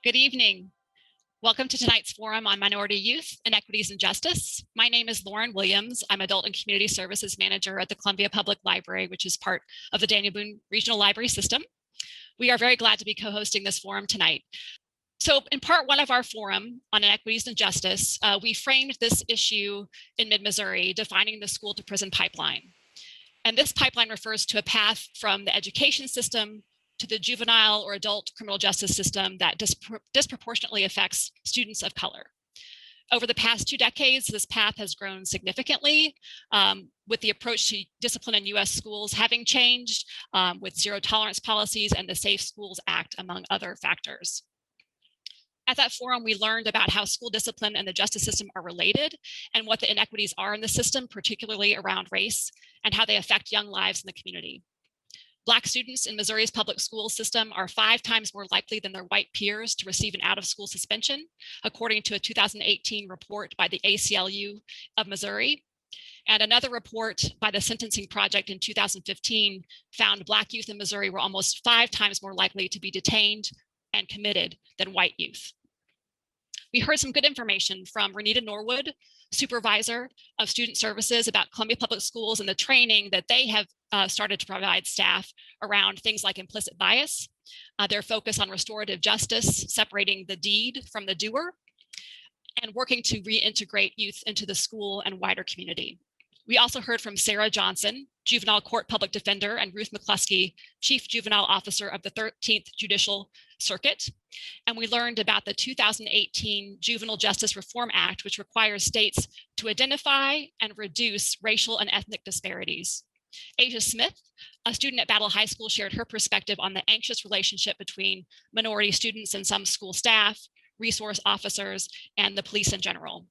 Good evening. Welcome to tonight's forum on minority youth, inequities, and justice. My name is Lauren Williams. I'm Adult and Community Services Manager at the Columbia Public Library, which is part of the Columbia-Boone Regional Library System. We are very glad to be co-hosting this forum tonight. So in part one of our forum on inequities and justice, we framed this issue in mid-Missouri, defining the school to prison pipeline. And this pipeline refers to a path from the education system to the juvenile or adult criminal justice system that disproportionately affects students of color. Over the past 2 decades, this path has grown significantly, with the approach to discipline in US schools having changed, with zero tolerance policies and the Safe Schools Act, among other factors. At that forum, we learned about how school discipline and the justice system are related and what the inequities are in the system, particularly around race, and how they affect young lives in the community. Black students in Missouri's public school system are 5 times more likely than their white peers to receive an out-of-school suspension, according to a 2018 report by the ACLU of Missouri. And another report by the Sentencing Project in 2015 found Black youth in Missouri were almost 5 times more likely to be detained and committed than white youth. We heard some good information from Renita Norwood, supervisor of student services, about Columbia Public Schools and the training that they have started to provide staff around things like implicit bias, their focus on restorative justice, separating the deed from the doer, and working to reintegrate youth into the school and wider community. We also heard from Sarah Johnson, juvenile court public defender, and Ruth McCluskey, chief juvenile officer of the 13th Judicial Circuit. And we learned about the 2018 Juvenile Justice Reform Act, which requires states to identify and reduce racial and ethnic disparities. Asia Smith, a student at Battle High School, shared her perspective on the anxious relationship between minority students and some school staff, resource officers, and the police in general.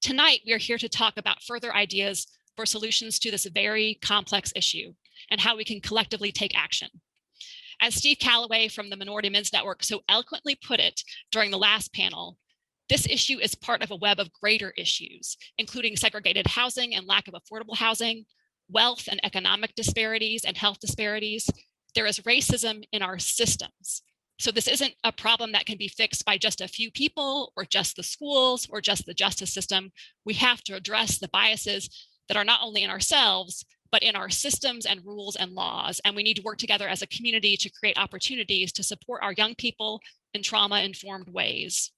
Tonight, we are here to talk about further ideas for solutions to this very complex issue and how we can collectively take action. As Steve Calloway from the Minority Men's Network so eloquently put it during the last panel, this issue is part of a web of greater issues, including segregated housing and lack of affordable housing, wealth and economic disparities and health disparities. There is racism in our systems. So this isn't a problem that can be fixed by just a few people or just the schools or just the justice system. We have to address the biases that are not only in ourselves, but in our systems and rules and laws. And we need to work together as a community to create opportunities to support our young people in trauma-informed ways.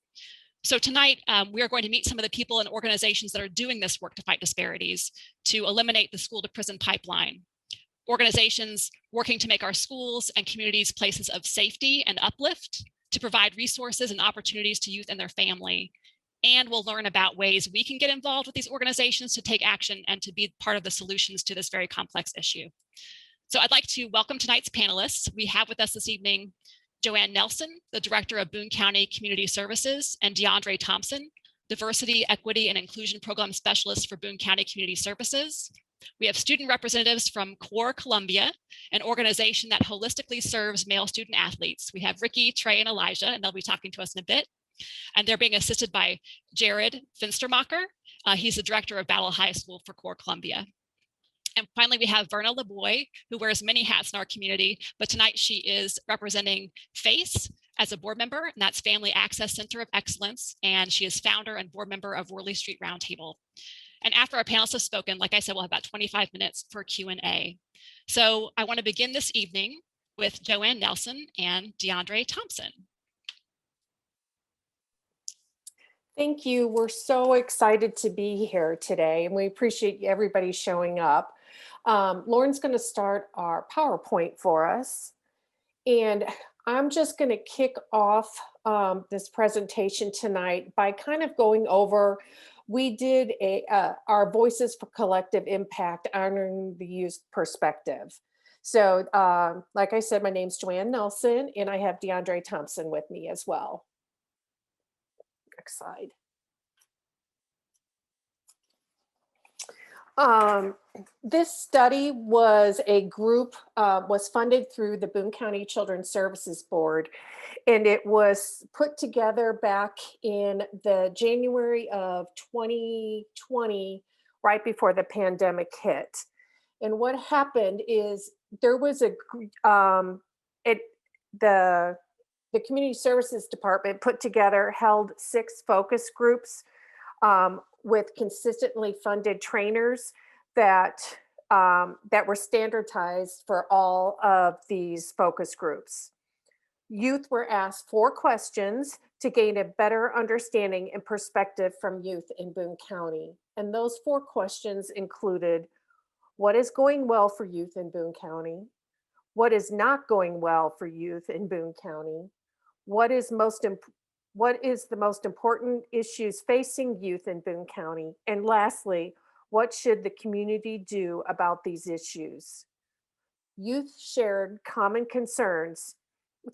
So tonight, we are going to meet some of the people and organizations that are doing this work to fight disparities, to eliminate the school to prison pipeline. Organizations working to make our schools and communities places of safety and uplift, to provide resources and opportunities to youth and their family. And we'll learn about ways we can get involved with these organizations to take action and to be part of the solutions to this very complex issue. So I'd like to welcome tonight's panelists. We have with us this evening Joanne Nelson, the Director of Boone County Community Services, and DeAndre Thompson, Diversity, Equity, and Inclusion Program Specialist for Boone County Community Services. We have student representatives from CORE Columbia, an organization that holistically serves male student athletes. We have Ricky, Trey, and Elijah, and they'll be talking to us in a bit. And they're being assisted by Jared Finstermacher. He's the director of Battle High School for CORE Columbia. And finally, we have Verna LeBoy, who wears many hats in our community, but tonight she is representing FACE as a board member, and that's Family Access Center of Excellence, and she is founder and board member of Worley Street Roundtable. And after our panelists have spoken, like I said, we'll have about 25 minutes for Q&A. So I want to begin this evening with Joanne Nelson and DeAndre Thompson. Thank you. We're so excited to be here today, and we appreciate everybody showing up. Lauren's going to start our PowerPoint for us, and I'm just going to kick off this presentation tonight by kind of going over. We did our Voices for Collective Impact, honoring the youth perspective. So like I said, my name's Joanne Nelson, and I have DeAndre Thompson with me as well. Next slide. This study was a group, was funded through the Boone County Children's Services Board, and it was put together back in the January of 2020, right before the pandemic hit. And what happened is there was The Community Services Department held 6 focus groups with consistently funded trainers that that were standardized for all of these focus groups. Youth were asked 4 questions to gain a better understanding and perspective from youth in Boone County. And those 4 questions included, what is going well for youth in Boone County? What is not going well for youth in Boone County? What is the most important issues facing youth in Boone County? And lastly, what should the community do about these issues? Youth shared common concerns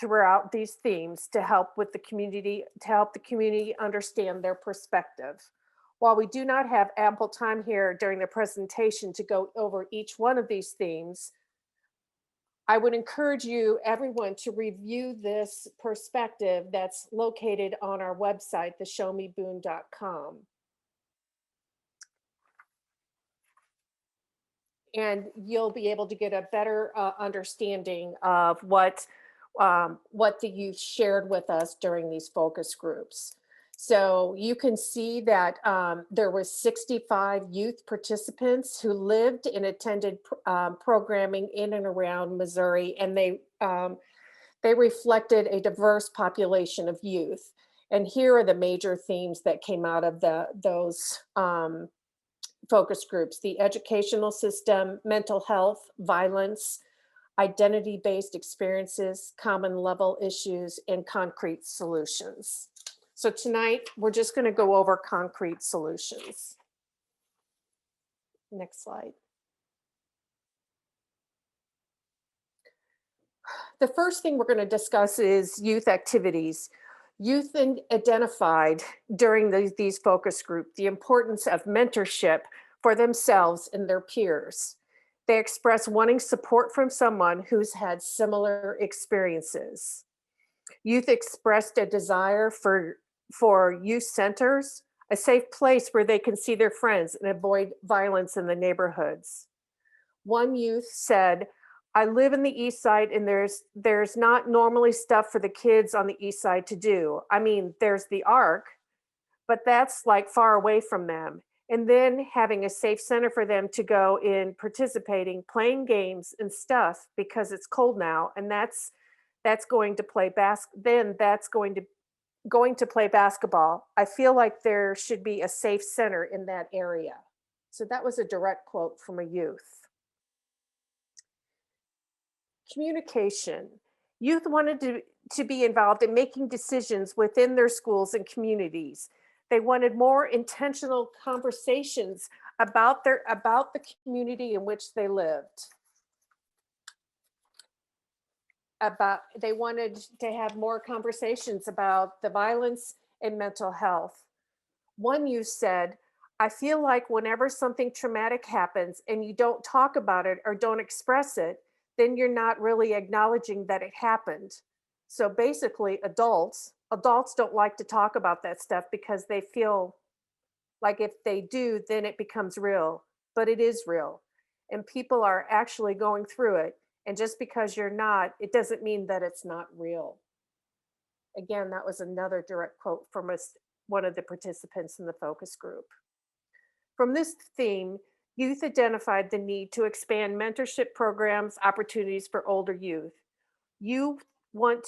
throughout these themes to help the community understand their perspective. While we do not have ample time here during the presentation to go over each one of these themes, I would encourage everyone, to review this perspective that's located on our website, theshowmeboone.com. And you'll be able to get a better understanding of what the youth shared with us during these focus groups. So you can see that there were 65 youth participants who lived and attended programming in and around Missouri, and they reflected a diverse population of youth. And here are the major themes that came out of those focus groups: the educational system, mental health, violence, identity-based experiences, common level issues, and concrete solutions. So tonight, we're just going to go over concrete solutions. Next slide. The first thing we're going to discuss is youth activities. Youth identified during these focus groups the importance of mentorship for themselves and their peers. They express wanting support from someone who's had similar experiences. Youth expressed a desire for youth centers, a safe place where they can see their friends and avoid violence in the neighborhoods. One youth said, I live in the East Side and there's not normally stuff for the kids on the East Side to do. I mean, there's the Ark, but that's like far away from them. And then having a safe center for them to go in, participating, playing games and stuff, because it's cold now, and that's going to play going to play basketball. I feel like there should be a safe center in that area. So that was a direct quote from a youth. Communication. Youth wanted to be involved in making decisions within their schools and communities. They wanted more intentional conversations about the community in which they lived. They wanted to have more conversations about the violence and mental health. One youth said, I feel like whenever something traumatic happens and you don't talk about it or don't express it, then you're not really acknowledging that it happened. So basically, adults don't like to talk about that stuff because they feel like if they do, then it becomes real. But it is real. And people are actually going through it. And just because you're not, it doesn't mean that it's not real. Again, that was another direct quote from one of the participants in the focus group. From this theme, youth identified the need to expand mentorship programs, opportunities for older youth. You want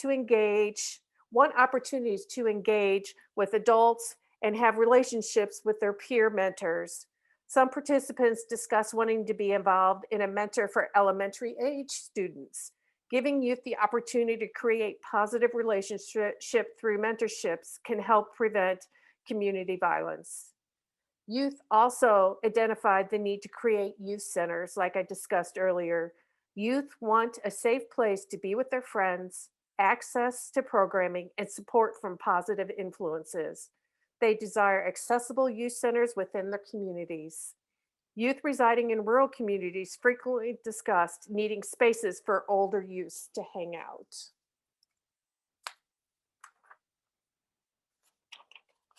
opportunities to engage with adults and have relationships with their peer mentors. Some participants discuss wanting to be involved in a mentor for elementary age students. Giving youth the opportunity to create positive relationship through mentorships can help prevent community violence. Youth also identified the need to create youth centers, like I discussed earlier. Youth want a safe place to be with their friends, access to programming, and support from positive influences. They desire accessible youth centers within their communities. Youth residing in rural communities frequently discussed needing spaces for older youth to hang out.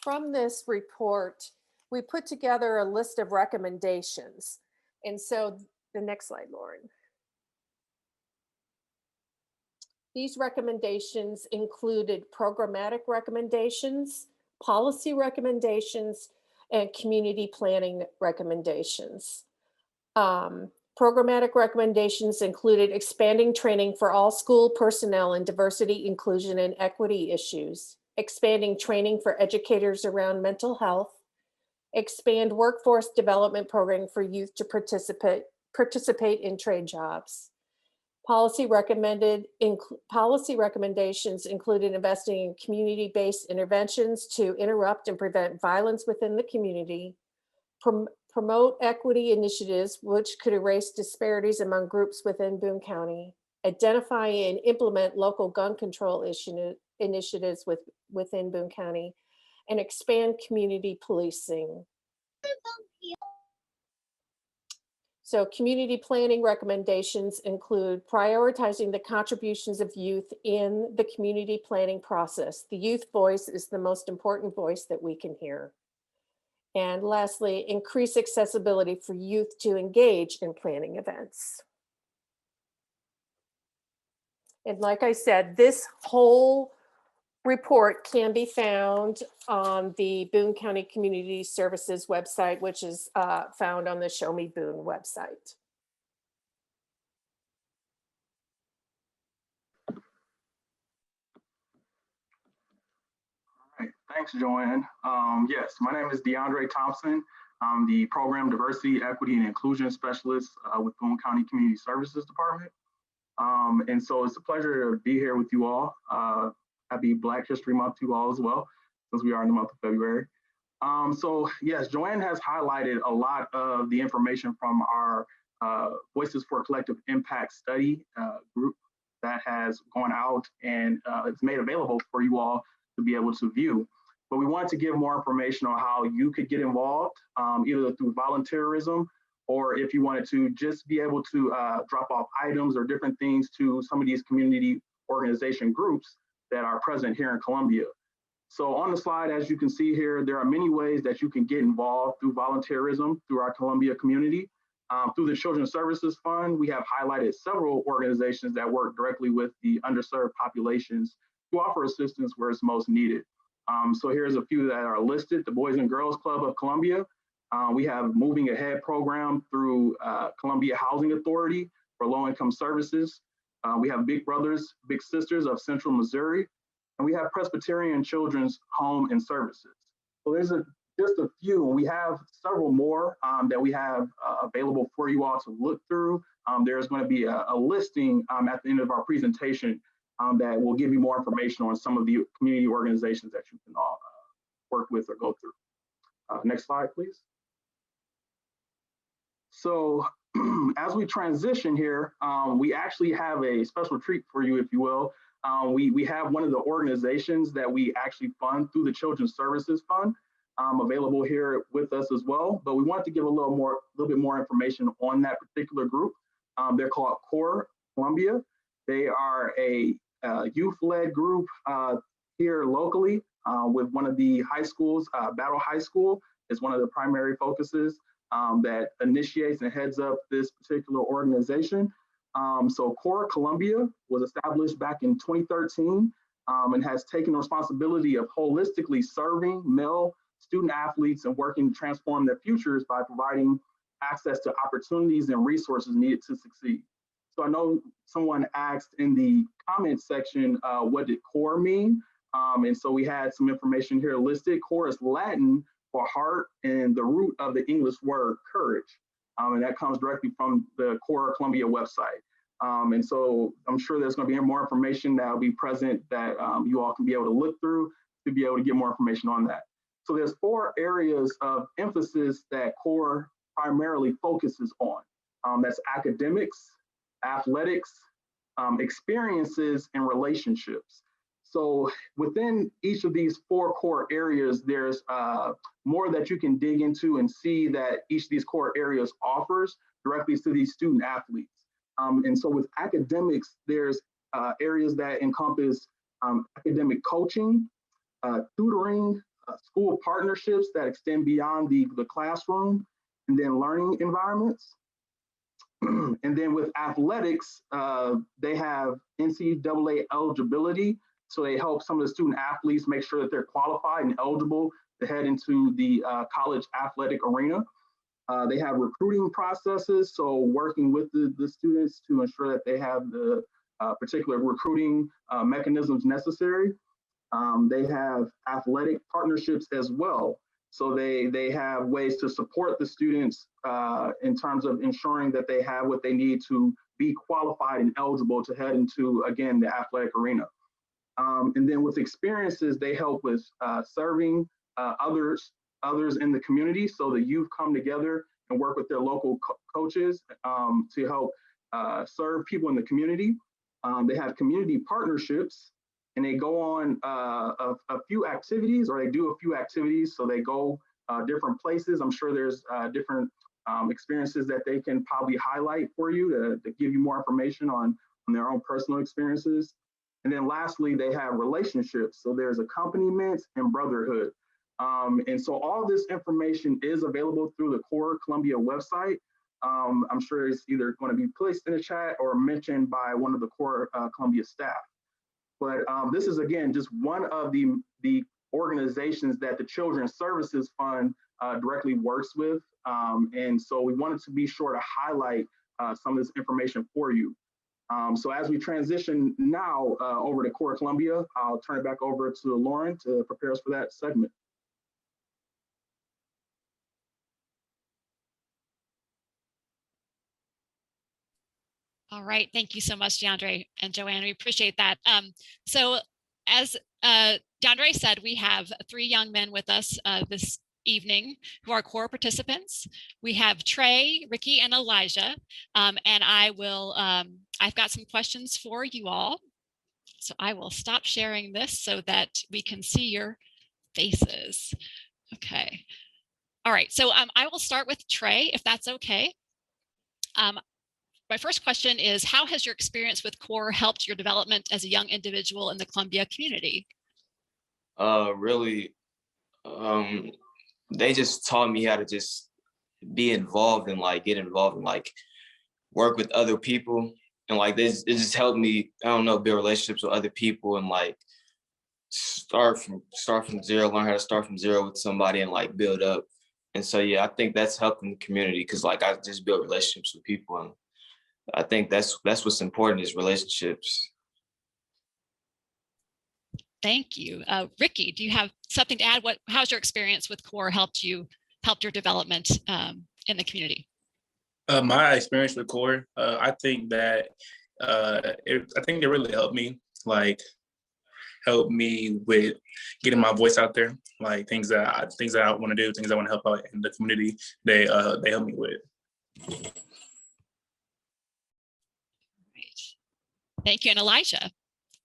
From this report, we put together a list of recommendations. And so the next slide, Lauren. These recommendations included programmatic recommendations, policy recommendations, and community planning recommendations. Programmatic recommendations included expanding training for all school personnel in diversity, inclusion, and equity issues, expanding training for educators around mental health, expand workforce development program for youth to participate in trade jobs. Policy recommendations included investing in community-based interventions to interrupt and prevent violence within the community, promote equity initiatives which could erase disparities among groups within Boone County, identify and implement local gun control initiatives within Boone County, and expand community policing. So community planning recommendations include prioritizing the contributions of youth in the community planning process. The youth voice is the most important voice that we can hear. And lastly, increase accessibility for youth to engage in planning events. And like I said, this whole report can be found on the Boone County Community Services website, which is found on the Show Me Boone website. All right, thanks, Joanne. Yes, my name is DeAndre Thompson. I'm the Program Diversity, Equity, and Inclusion Specialist with Boone County Community Services Department. And so it's a pleasure to be here with you all. Happy Black History Month to you all as well, since we are in the month of February. So yes, Joanne has highlighted a lot of the information from our Voices for Collective Impact study group that has gone out and it's made available for you all to be able to view. But we wanted to give more information on how you could get involved, either through volunteerism, or if you wanted to just be able to drop off items or different things to some of these community organization groups that are present here in Columbia. So on the slide, as you can see here, there are many ways that you can get involved through volunteerism through our Columbia community. Through the Children's Services Fund, we have highlighted several organizations that work directly with the underserved populations to offer assistance where it's most needed. So here's a few that are listed: the Boys and Girls Club of Columbia. We have Moving Ahead program through Columbia Housing Authority for low-income services. We have Big Brothers, Big Sisters of Central Missouri, and we have Presbyterian Children's Home and Services. So there's just a few, and we have several more that we have available for you all to look through. There's going to be a listing at the end of our presentation that will give you more information on some of the community organizations that you can all work with or go through. Next slide, please. So as we transition here, we actually have a special treat for you, if you will. We have one of the organizations that we actually fund through the Children's Services Fund available here with us as well. But we want to give a little bit more information on that particular group. They're called Core Columbia. They are a youth-led group here locally with one of the high schools. Battle High School is one of the primary focuses that initiates and heads up this particular organization. So Core Columbia was established back in 2013 and has taken the responsibility of holistically serving male student athletes and working to transform their futures by providing access to opportunities and resources needed to succeed. So I know someone asked in the comment section, what did core mean? And so we had some information here listed. Core is Latin for heart and the root of the English word courage. And that comes directly from the Core Columbia website. And so I'm sure there's going to be more information that will be present that you all can be able to look through to be able to get more information on that. So there's 4 areas of emphasis that Core primarily focuses on. That's academics, athletics, experiences, and relationships. So within each of these 4 core areas, there's more that you can dig into and see that each of these core areas offers directly to these student athletes. And so with academics, there's areas that encompass academic coaching, tutoring, school partnerships that extend beyond the classroom, and then learning environments. And then with athletics, they have NCAA eligibility. So they help some of the student athletes make sure that they're qualified and eligible to head into the college athletic arena. They have recruiting processes, so working with the students to ensure that they have the particular recruiting mechanisms necessary. They have athletic partnerships as well. So they have ways to support the students in terms of ensuring that they have what they need to be qualified and eligible to head into, again, the athletic arena. And then with experiences, they help with serving others in the community. So the youth come together and work with their local coaches to help serve people in the community. They have community partnerships, and they go on a few activities, or they do a few activities. So they go different places. I'm sure there's different experiences that they can probably highlight for you to give you more information on their own personal experiences. And then lastly, they have relationships. So there's accompaniment and brotherhood. And so all this information is available through the Core Columbia website. I'm sure it's either going to be placed in the chat or mentioned by one of the Core Columbia staff. But this is, again, just one of the organizations that the Children's Services Fund directly works with. And so we wanted to be sure to highlight some of this information for you. So as we transition now over to Core Columbia, I'll turn it back over to Lauren to prepare us for that segment. All right, thank you so much, DeAndre and Joanne. We appreciate that. So as DeAndre said, we have 3 young men with us this evening who are core participants. We have Trey, Ricky, and Elijah. And I've got some questions for you all. So I will stop sharing this so that we can see your faces. Okay. All right, so I will start with Trey, if that's okay. My first question is, how has your experience with CORE helped your development as a young individual in the Columbia community? Really, they just taught me how to just be involved and get involved and work with other people. And it just helped me, I don't know, build relationships with other people and start from zero, learn how to start from zero with somebody and build up. And so, yeah, I think that's helping the community because I just build relationships with people. And I think that's what's important is relationships. Thank you. Ricky, do you have something to add? How's your experience with CORE helped your development in the community? My experience with CORE, I think that it really helped me, helped me with getting my voice out there, things that I want to do, things I want to help out in the community. They help me with. Thank you. And Elijah,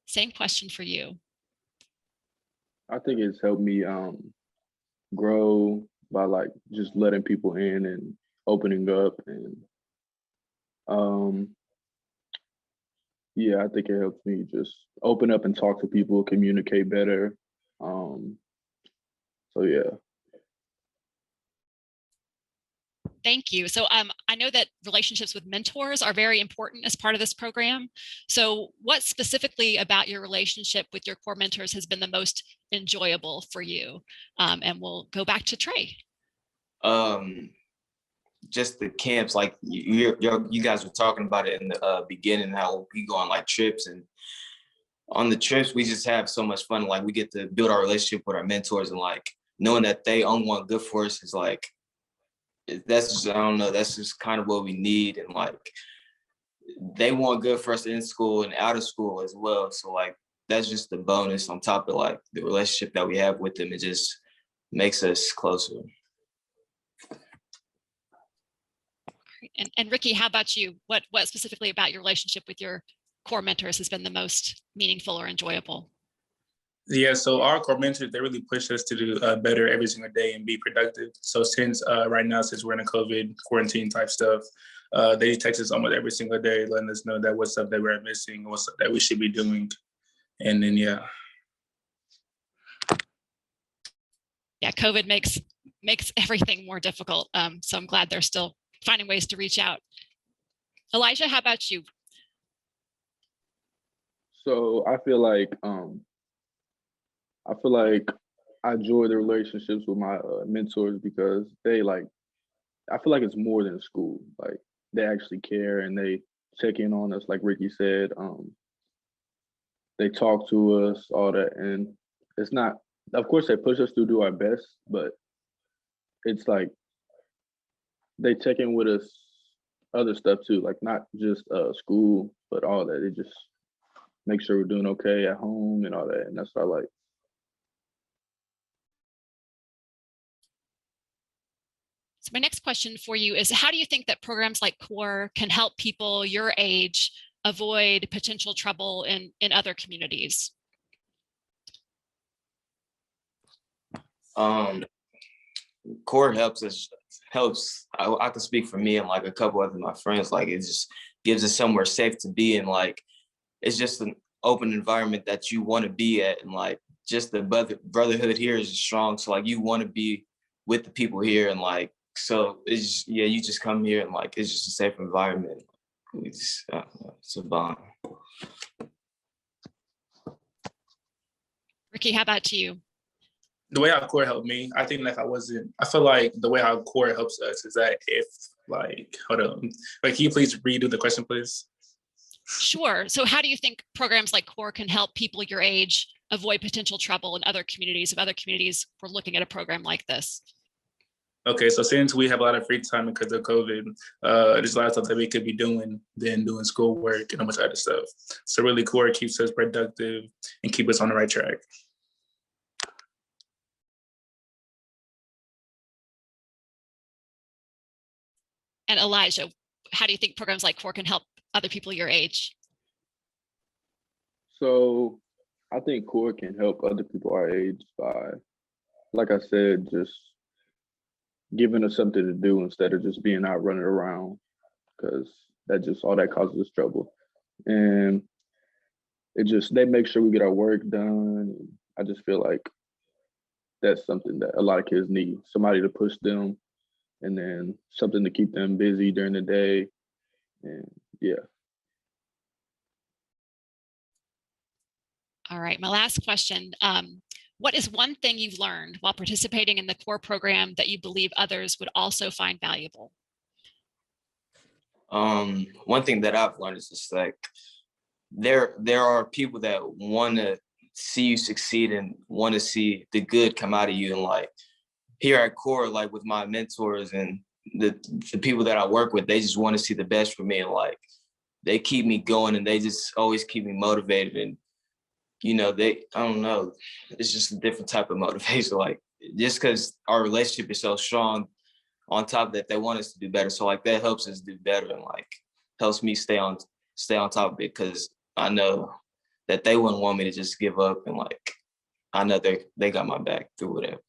same question for you. I think it's helped me grow by just letting people in and opening up, and yeah, I think it helps me just open up and talk to people, communicate better. So yeah. Thank you. So I know that relationships with mentors are very important as part of this program. So what specifically about your relationship with your core mentors has been the most enjoyable for you? And we'll go back to Trey. Just the camps, you guys were talking about it in the beginning, how we go on trips, and on the trips we just have so much fun. We get to build our relationship with our mentors, and knowing that they only want good for us is that's just, I don't know, that's just kind of what we need. And they want good for us in school and out of school as well. So that's just the bonus on top of the relationship that we have with them. It just makes us closer. And Ricky, how about you? What specifically about your relationship with your core mentors has been the most meaningful or enjoyable? Yeah, so our core mentors, they really push us to do better every single day and be productive. So since right now, since we're in a COVID quarantine type stuff, they text us almost every single day, letting us know that what's up that we're missing, what's up that we should be doing. And then, yeah. Yeah, COVID makes everything more difficult. So I'm glad they're still finding ways to reach out. Elijah, how about you? So I feel like I enjoy the relationships with my mentors because they like, I feel like it's more than school. Like they actually care and they check in on us, like Ricky said. They talk to us, all that, and it's not. Of course, they push us to do our best, but it's like they check in with us other stuff too, like not just school, but all that. They just make sure we're doing okay at home and all that, and that's what I like. So my next question for you is, how do you think that programs like CORE can help people your age avoid potential trouble in other communities? CORE helps I can speak for me and like a couple of my friends. Like it just gives us somewhere safe to be, and like it's just an open environment that you want to be at, and like just the brotherhood here is strong. So like you want to be with the people here, and like so it's just, yeah, you just come here and like it's just a safe environment. It's a bond. Ricky, how about you? The way how CORE helped me, I think that I feel like the way how CORE helps us is that if like, hold on, like, can you please redo the question, please? Sure. So how do you think programs like CORE can help people your age avoid potential trouble in other communities, if other communities were looking at a program like this? Okay, so since we have a lot of free time because of COVID, there's a lot of stuff that we could be doing than doing schoolwork and a bunch of other stuff. So really CORE keeps us productive and keep us on the right track. And Elijah, how do you think programs like CORE can help other people your age? So I think CORE can help other people our age by, like I said, just giving us something to do instead of just being out running around, because that just all that causes us trouble. And they make sure we get our work done. I just feel like that's something that a lot of kids need, somebody to push them, and then something to keep them busy during the day. And yeah. All right, my last question. What is one thing you've learned while participating in the CORE program that you believe others would also find valuable? One thing that I've learned is just like there are people that want to see you succeed and want to see the good come out of you. And like here at CORE, like with my mentors and the people that I work with, they just want to see the best for me, and like they keep me going and they just always keep me motivated. And you know, I don't know, it's just a different type of motivation. Like just because our relationship is so strong, on top of that, they want us to do better. So like that helps us do better, and like helps me stay on top of it, because I know that they wouldn't want me to just give up, and like I know they got my back through whatever.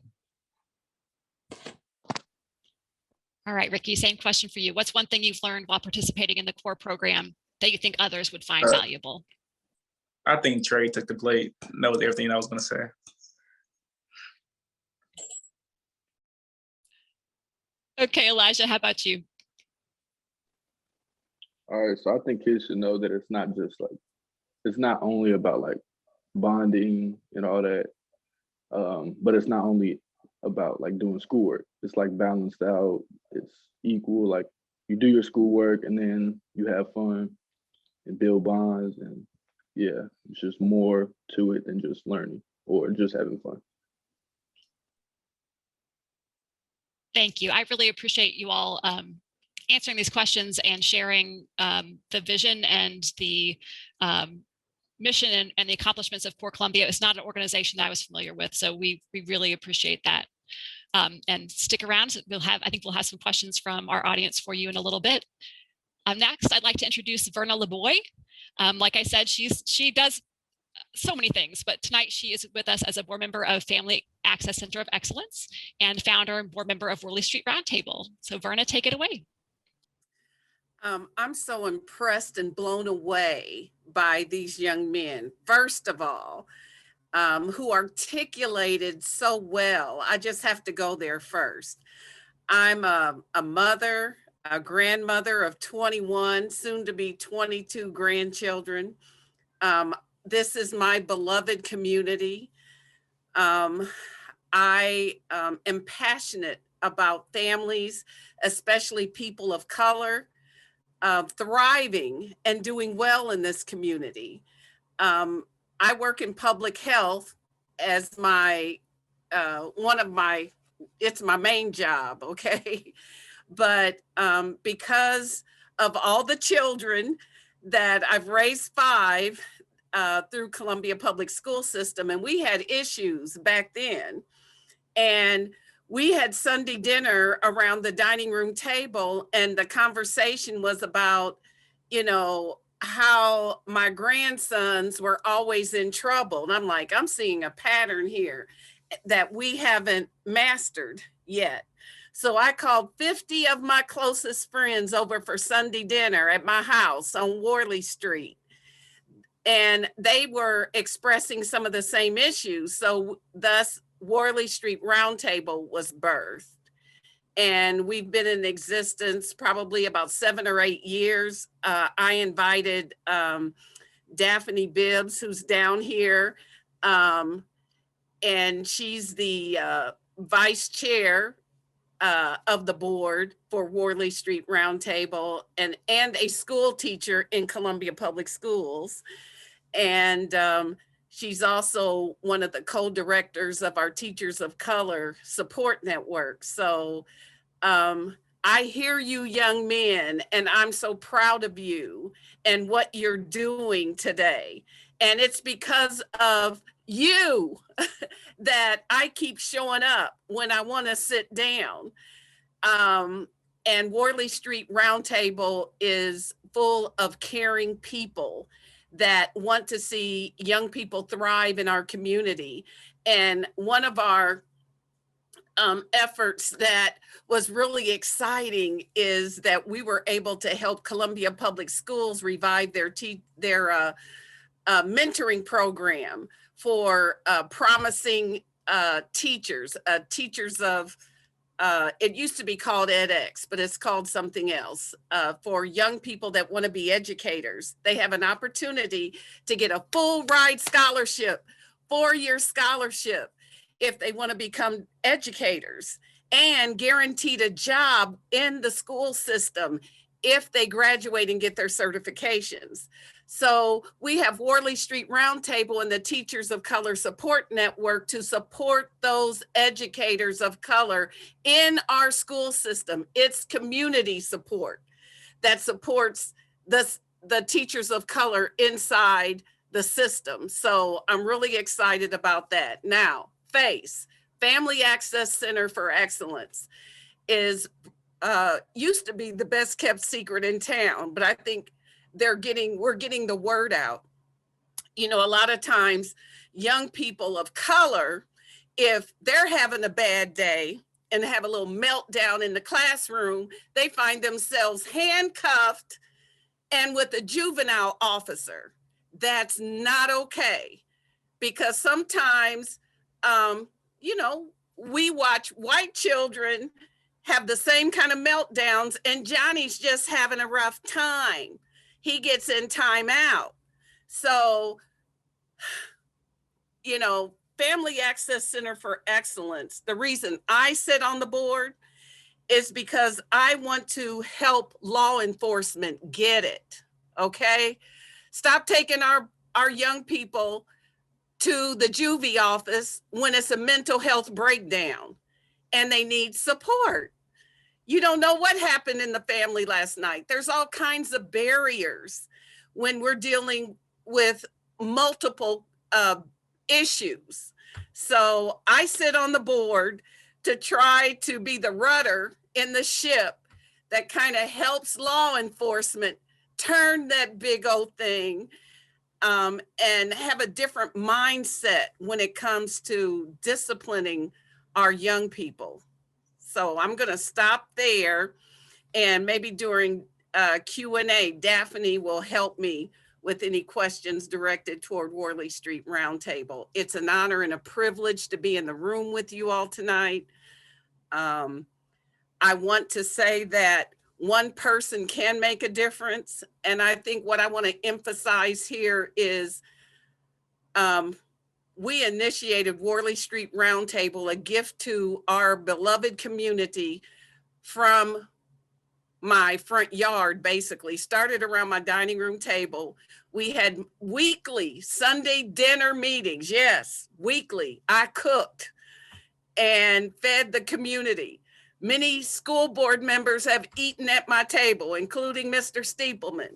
All right, Ricky, same question for you. What's one thing you've learned while participating in the CORE program that you think others would find valuable? I think Trey took the plate. That was everything I was going to say. Okay, Elijah, how about you? All right, so I think kids should know that it's not only about like bonding and all that, but it's not only about like doing schoolwork. It's like balanced out. It's equal. Like you do your schoolwork and then you have fun and build bonds, and yeah, it's just more to it than just learning or just having fun. Thank you. I really appreciate you all answering these questions and sharing the vision and the mission and the accomplishments of CORE Columbia. It's not an organization that I was familiar with, so we really appreciate that. And stick around. I think we'll have some questions from our audience for you in a little bit. Next, I'd like to introduce Verna LeBoy. Like I said, she does so many things, but tonight she is with us as a board member of Family Access Center of Excellence and founder and board member of Worley Street Roundtable. So Verna, take it away. I'm so impressed and blown away by these young men, first of all, who articulated so well. I just have to go there first. I'm a mother a grandmother of 21, soon to be 22 grandchildren. This is my beloved community. I am passionate about families, especially people of color, thriving and doing well in this community. I work in public health as my, it's my main job, okay? But because of all the children that I've raised 5 through Columbia Public School System, and we had issues back then. And we had Sunday dinner around the dining room table, and the conversation was about, you know, how my grandsons were always in trouble. And I'm like, I'm seeing a pattern here that we haven't mastered yet. So I called 50 of my closest friends over for Sunday dinner at my house on Worley Street. And they were expressing some of the same issues. So thus Worley Street Roundtable was birthed. And we've been in existence probably about 7 or 8 years. I invited Daphne Bibbs, who's down here, and she's the vice chair of the board for Worley Street Roundtable, and a school teacher in Columbia Public Schools. And she's also one of the co-directors of our Teachers of Color Support Network. So I hear you, young men, and I'm so proud of you and what you're doing today. And it's because of you that I keep showing up when I want to sit down. And Worley Street Roundtable is full of caring people that want to see young people thrive in our community. And one of our efforts that was really exciting is that we were able to help Columbia Public Schools revive their mentoring program for promising teachers of, it used to be called edX, but it's called something else, for young people that want to be educators. They have an opportunity to get a full ride scholarship, 4-year scholarship, if they want to become educators, and guaranteed a job in the school system if they graduate and get their certifications. So we have Worley Street Roundtable and the Teachers of Color Support Network to support those educators of color in our school system. It's community support that supports the teachers of color inside the system. So I'm really excited about that. Now, FACE, Family Access Center for Excellence, is used to be the best kept secret in town, but I think we're getting the word out. You know, a lot of times young people of color, if they're having a bad day and have a little meltdown in the classroom, they find themselves handcuffed and with a juvenile officer. That's not okay, because sometimes, you know, we watch white children have the same kind of meltdowns and Johnny's just having a rough time. He gets in timeout. So, you know, Family Access Center for Excellence, the reason I sit on the board is because I want to help law enforcement get it, okay? Stop taking our young people to the juvie office when it's a mental health breakdown and they need support. You don't know what happened in the family last night. There's all kinds of barriers when we're dealing with multiple issues. So I sit on the board to try to be the rudder in the ship that kind of helps law enforcement turn that big old thing and have a different mindset when it comes to disciplining our young people. So I'm going to stop there, and maybe during Q&A, Daphne will help me with any questions directed toward Worley Street Roundtable. It's an honor and a privilege to be in the room with you all tonight. I want to say that one person can make a difference. And I think what I want to emphasize here is we initiated Worley Street Roundtable, a gift to our beloved community from my front yard, basically. Started around my dining room table. We had weekly Sunday dinner meetings. Yes, weekly. I cooked and fed the community. Many school board members have eaten at my table, including Mr. Steepleman,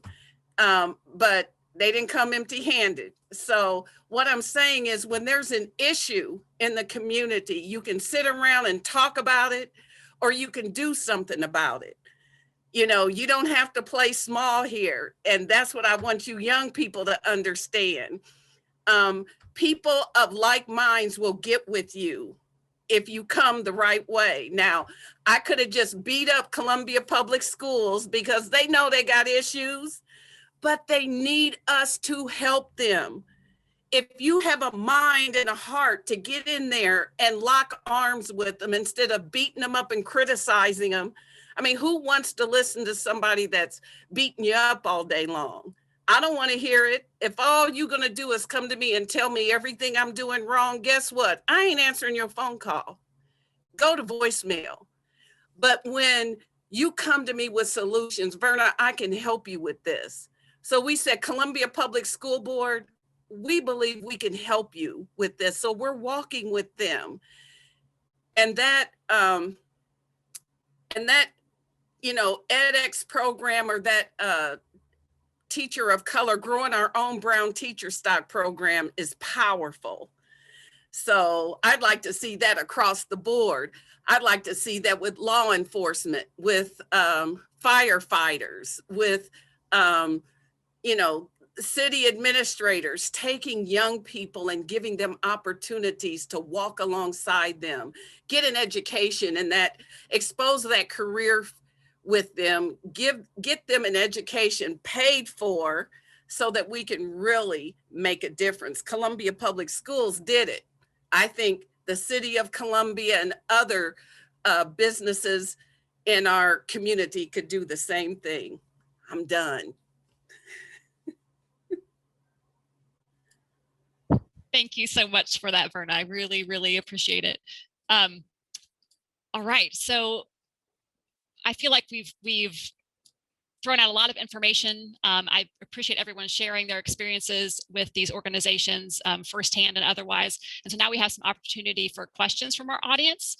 but they didn't come empty-handed. So what I'm saying is when there's an issue in the community, you can sit around and talk about it, or you can do something about it. You know, you don't have to play small here. And that's what I want you young people to understand. People of like minds will get with you if you come the right way. Now, I could have just beat up Columbia Public Schools because they know they got issues, but they need us to help them. If you have a mind and a heart to get in there and lock arms with them instead of beating them up and criticizing them, I mean, who wants to listen to somebody that's beating you up all day long? I don't want to hear it. If all you're going to do is come to me and tell me everything I'm doing wrong, guess what? I ain't answering your phone call. Go to voicemail. But when you come to me with solutions, Verna, I can help you with this. So we said, Columbia Public School Board, we believe we can help you with this. So we're walking with them. And that, you know, edX program, or that teacher of color, growing our own brown teacher stock program, is powerful. So I'd like to see that across the board. I'd like to see that with law enforcement, with firefighters, with, you know, city administrators, taking young people and giving them opportunities to walk alongside them, get an education, and that expose that career with them, get them an education paid for so that we can really make a difference. Columbia Public Schools did it. I think the city of Columbia and other businesses in our community could do the same thing. I'm done. Thank you so much for that, Verna. I really, really appreciate it. All right, so I feel like we've thrown out a lot of information. I appreciate everyone sharing their experiences with these organizations firsthand and otherwise. And so now we have some opportunity for questions from our audience.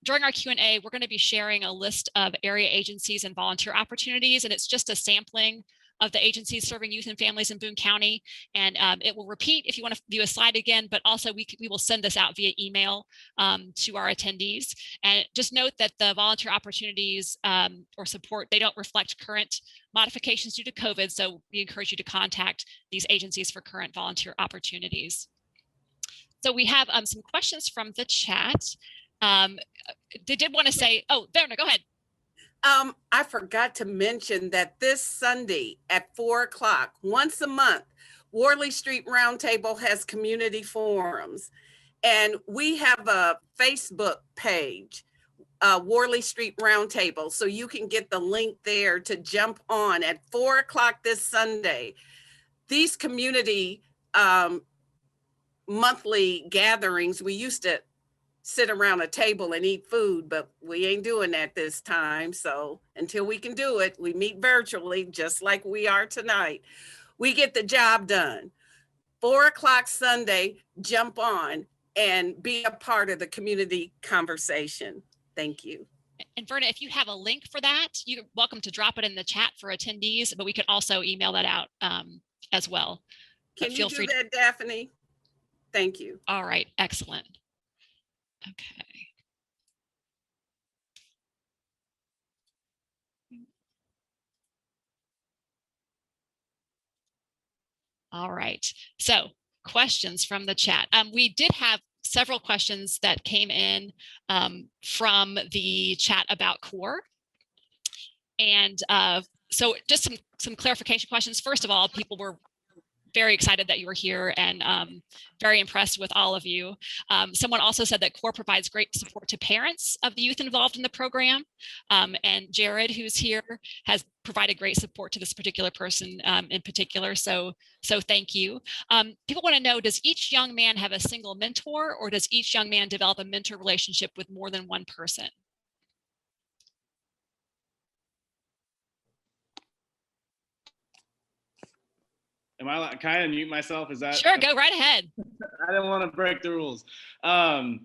During our Q&A, we're going to be sharing a list of area agencies and volunteer opportunities, and it's just a sampling of the agencies serving youth and families in Boone County. And it will repeat if you want to view a slide again, but also we will send this out via email to our attendees. And just note that the volunteer opportunities or support, they don't reflect current modifications due to COVID. So we encourage you to contact these agencies for current volunteer opportunities. So we have some questions from the chat. They did want to say, oh, Verna, go ahead. I forgot to mention that this Sunday at 4 o'clock, once a month, Worley Street Roundtable has community forums. And we have a Facebook page, Worley Street Roundtable. So you can get the link there to jump on at 4 o'clock this Sunday. These community monthly gatherings, we used to sit around a table and eat food, but we ain't doing that this time. So until we can do it, we meet virtually just like we are tonight. We get the job done. 4 o'clock Sunday, jump on and be a part of the community conversation. Thank you. And Verna, if you have a link for that, you're welcome to drop it in the chat for attendees, but we can also email that out as well. Can you do that, Daphne? Thank you. All right, excellent. Okay. All right, so questions from the chat. We did have several questions that came in from the chat about CORE. And so just some clarification questions. First of all, people were very excited that you were here and very impressed with all of you. Someone also said that CORE provides great support to parents of the youth involved in the program. And Jared, who's here, has provided great support to this particular person in particular. So thank you. People want to know, does each young man have a single mentor, or does each young man develop a mentor relationship with more than one person? Can I unmute myself? Is that sure? Go right ahead. I didn't want to break the rules. Well,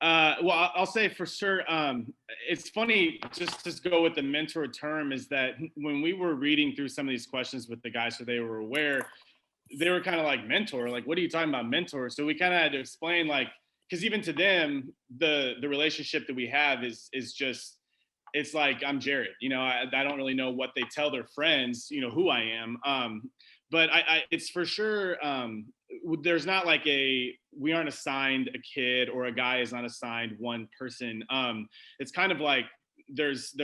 I'll say for sure. It's funny, just to go with the mentor term, is that when we were reading through some of these questions with the guys, so they were aware, they were kind of like, mentor, like, what are you talking about, mentor? So we kind of had to explain, like, because even to them, the relationship that we have is just, it's like, I'm Jared, you know, I don't really know what they tell their friends, you know, who I am. But it's for sure, there's not like we aren't assigned a kid, or a guy is not assigned one person. It's kind of like there's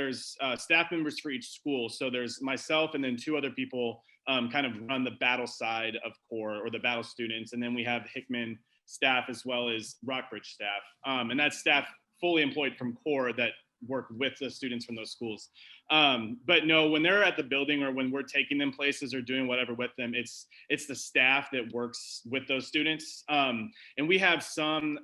staff members for each school. So there's myself and then two other people kind of run the battle side of CORE, or the battle students. And then we have Hickman staff as well as Rockbridge staff. And that's staff fully employed from CORE that work with the students from those schools. But no, when they're at the building, or when we're taking them places or doing whatever with them, it's the staff that works with those students. And we have some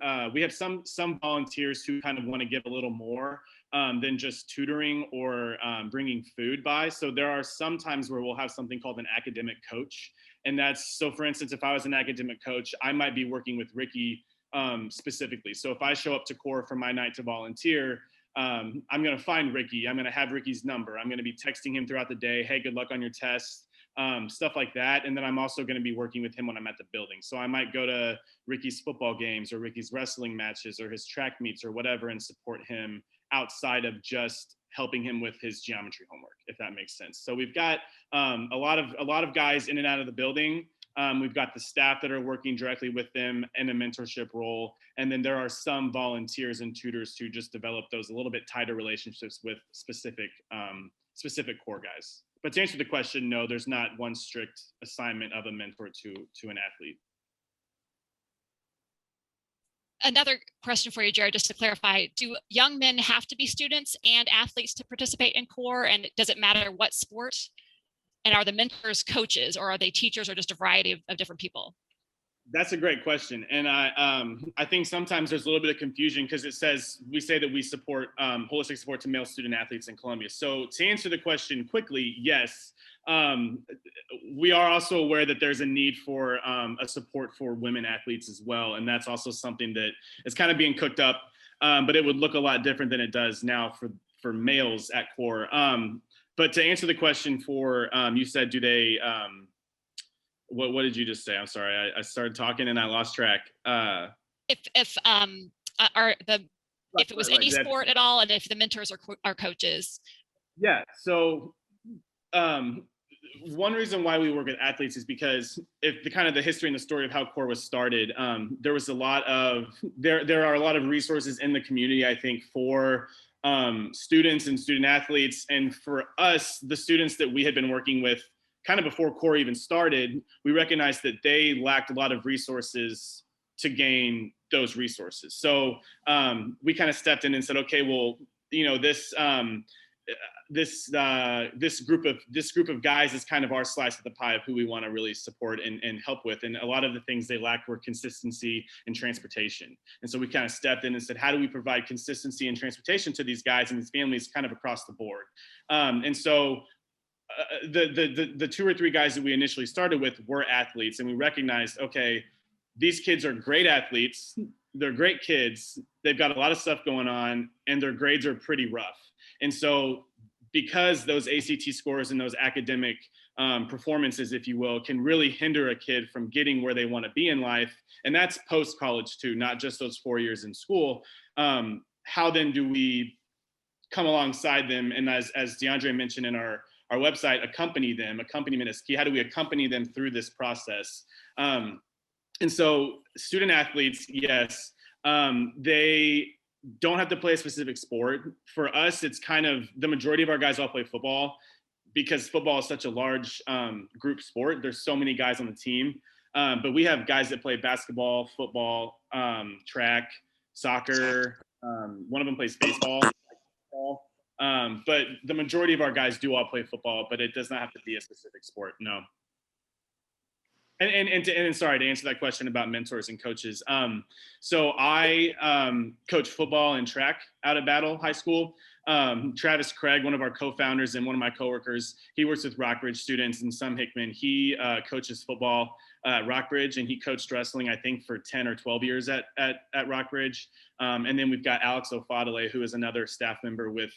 volunteers who kind of want to give a little more than just tutoring or bringing food by. So there are some times where we'll have something called an academic coach. And that's, so for instance, if I was an academic coach, I might be working with Ricky specifically. So if I show up to CORE for my night to volunteer, I'm going to find Ricky. I'm going to have Ricky's number. I'm going to be texting him throughout the day. Hey, good luck on your test, stuff like that. And then I'm also going to be working with him when I'm at the building. So I might go to Ricky's football games, or Ricky's wrestling matches, or his track meets, or whatever, and support him outside of just helping him with his geometry homework, if that makes sense. So we've got a lot of guys in and out of the building. We've got the staff that are working directly with them in a mentorship role. And then there are some volunteers and tutors who just develop those a little bit tighter relationships with specific CORE guys. But to answer the question, no, there's not one strict assignment of a mentor to an athlete. Another question for you, Jared, just to clarify, do young men have to be students and athletes to participate in CORE? And does it matter what sport? And are the mentors coaches, or are they teachers, or just a variety of different people? That's a great question. And I think sometimes there's a little bit of confusion, because we say that we support holistic support to male student athletes in Columbia. So to answer the question quickly, yes. We are also aware that there's a need for a support for women athletes as well. And that's also something that is kind of being cooked up, but it would look a lot different than it does now for males at CORE. But to answer the question for, you said, do they, what did you just say? I'm sorry, I started talking and I lost track. If it was any sport at all, and if the mentors are coaches. Yeah, so one reason why we work with athletes is because if the history and the story of how CORE was started, there are a lot of resources in the community, I think, for students and student athletes. And for us, the students that we had been working with kind of before CORE even started, we recognized that they lacked a lot of resources to gain those resources. So we kind of stepped in and said, okay, well, you know, this group of guys is kind of our slice of the pie of who we want to really support and help with. And a lot of the things they lacked were consistency and transportation. And so we kind of stepped in and said, how do we provide consistency and transportation to these guys and these families kind of across the board? And so the 2 or 3 guys that we initially started with were athletes, and we recognized, okay, these kids are great athletes. They're great kids. They've got a lot of stuff going on, and their grades are pretty rough. And so because those ACT scores and those academic performances, if you will, can really hinder a kid from getting where they want to be in life, and that's post-college too, not just those 4 years in school, how then do we come alongside them? And as DeAndre mentioned in our website, accompany them. Accompaniment is key. How do we accompany them through this process? And so student athletes, yes, they don't have to play a specific sport. For us, it's kind of the majority of our guys all play football because football is such a large group sport. There's so many guys on the team, but we have guys that play basketball, football, track, soccer. One of them plays baseball. But the majority of our guys do all play football, but it does not have to be a specific sport. No. And sorry, to answer that question about mentors and coaches. So I coach football and track out at Battle High School. Travis Craig, one of our co-founders and one of my coworkers, he works with Rockbridge students, and Sam Hickman, he coaches football at Rockbridge, and he coached wrestling, I think, for 10 or 12 years at Rockbridge. And then we've got Alex Ofadale, who is another staff member with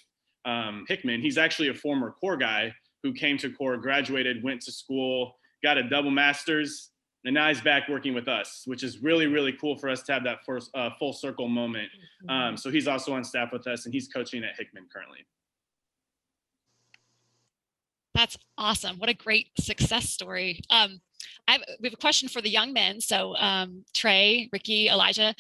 Hickman. He's actually a former core guy who came to core, graduated, went to school, got a double master's, and now he's back working with us, which is really, really cool for us to have that first full circle moment. So he's also on staff with us, and he's coaching at Hickman currently. That's awesome. What a great success story. We have a question for the young men. So Trey, Ricky, Elijah,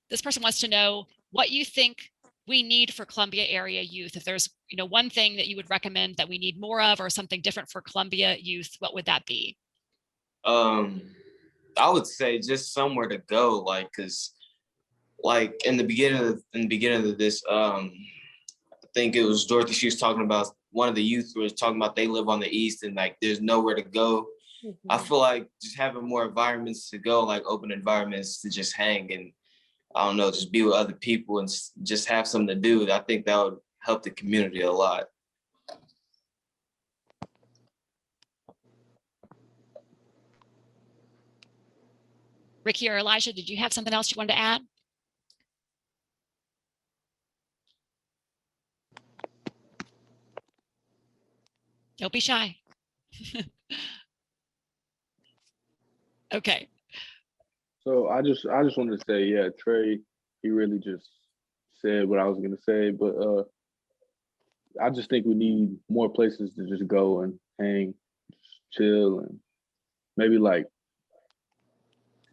this person wants to know what you think we need for Columbia area youth. If there's one thing that you would recommend that we need more of, or something different for Columbia youth, what would that be? I would say just somewhere to go, like, cause like in the beginning of this, I think it was Dorothy, she was talking about, one of the youth was talking about they live on the east and like there's nowhere to go. I feel like just having more environments to go, like open environments to just hang and I don't know, just be with other people and just have something to do. I think that would help the community a lot. Ricky or Elijah, did you have something else you wanted to add? Don't be shy. Okay. So I just wanted to say, yeah, Trey, he really just said what I was gonna say, but I just think we need more places to just go and hang, just chill, and maybe like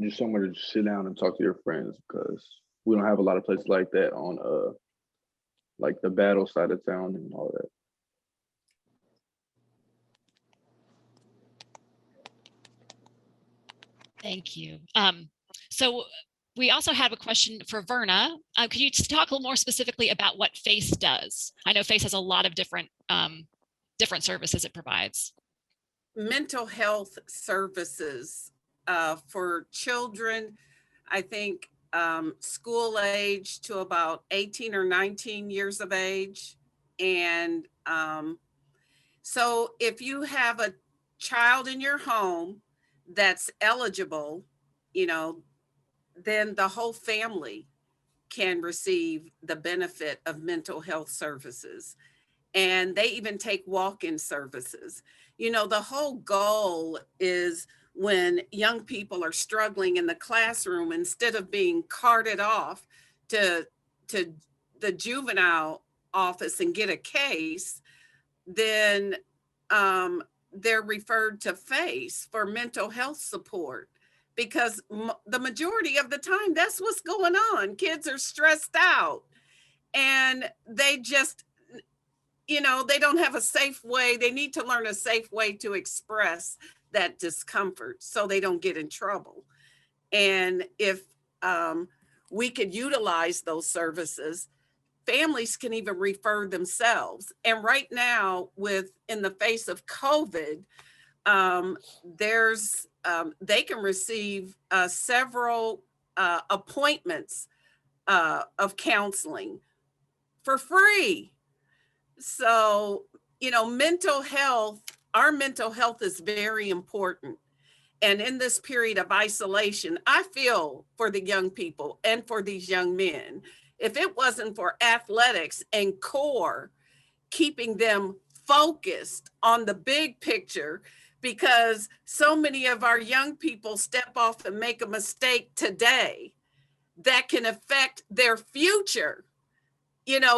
just somewhere to just sit down and talk to your friends, because we don't have a lot of places like that on like the Battle side of town and all that. Thank you. So we also have a question for Verna. Could you just talk a little more specifically about what FACE does? I know FACE has a lot of different services it provides. Mental health services for children, I think school age to about 18 or 19 years of age. And so if you have a child in your home that's eligible, then the whole family can receive the benefit of mental health services. And they even take walk-in services. The whole goal is when young people are struggling in the classroom, instead of being carted off to the juvenile office and get a case, then they're referred to FACE for mental health support, because the majority of the time that's what's going on. Kids are stressed out and they just, they don't have a safe way. They need to learn a safe way to express that discomfort so they don't get in trouble. And if we could utilize those services, families can even refer themselves. And right now, in the face of COVID, they can receive several appointments of counseling for free. So, mental health, our mental health is very important. And in this period of isolation, I feel for the young people and for these young men. If it wasn't for athletics and core keeping them focused on the big picture, because so many of our young people step off and make a mistake today that can affect their future,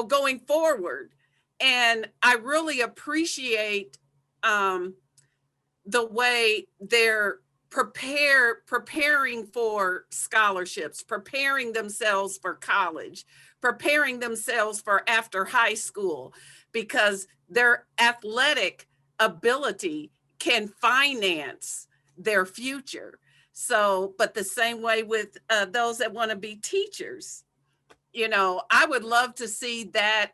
going forward. And I really appreciate the way they're preparing for scholarships, preparing themselves for college, preparing themselves for after high school, because their athletic ability can finance their future. So, but the same way with those that want to be teachers, you know, I would love to see that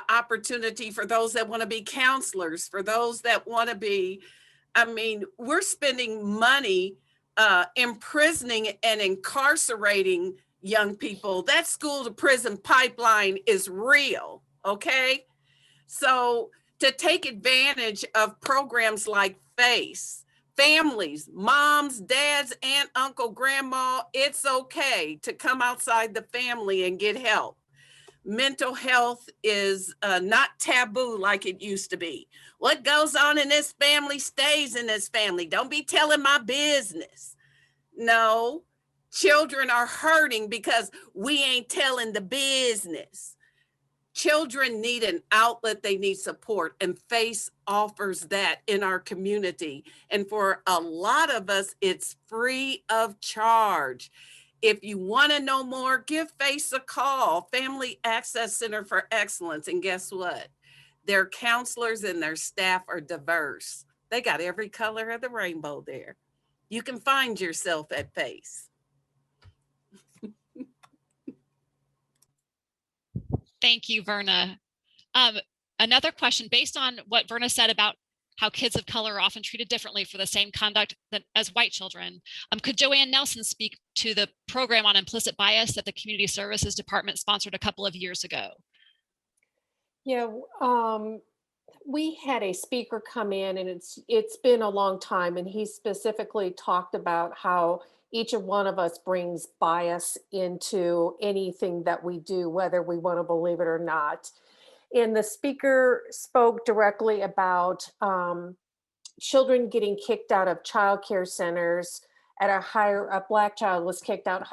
opportunity for those that want to be counselors, for those that want to be, I mean, we're spending money imprisoning and incarcerating young people. That school to prison pipeline is real, okay? So to take advantage of programs like FACE, families, moms, dads, aunt, uncle, grandma, it's okay to come outside the family and get help. Mental health is not taboo like it used to be. What goes on in this family stays in this family. Don't be telling my business. No, children are hurting because we ain't telling the business. Children need an outlet, they need support, and FACE offers that in our community. And for a lot of us, it's free of charge. If you want to know more, give FACE a call, Family Access Center for Excellence. And guess what? Their counselors and their staff are diverse. They got every color of the rainbow there. You can find yourself at FACE. Thank you, Verna. Another question based on what Verna said about how kids of color are often treated differently for the same conduct as white children. Could Joanne Nelson speak to the program on implicit bias that the Community Services Department sponsored a couple of years ago? Yeah, we had a speaker come in, and it's been a long time, and he specifically talked about how each of one of us brings bias into anything that we do, whether we want to believe it or not. And the speaker spoke directly about children getting kicked out of childcare centers at a Black child was kicked out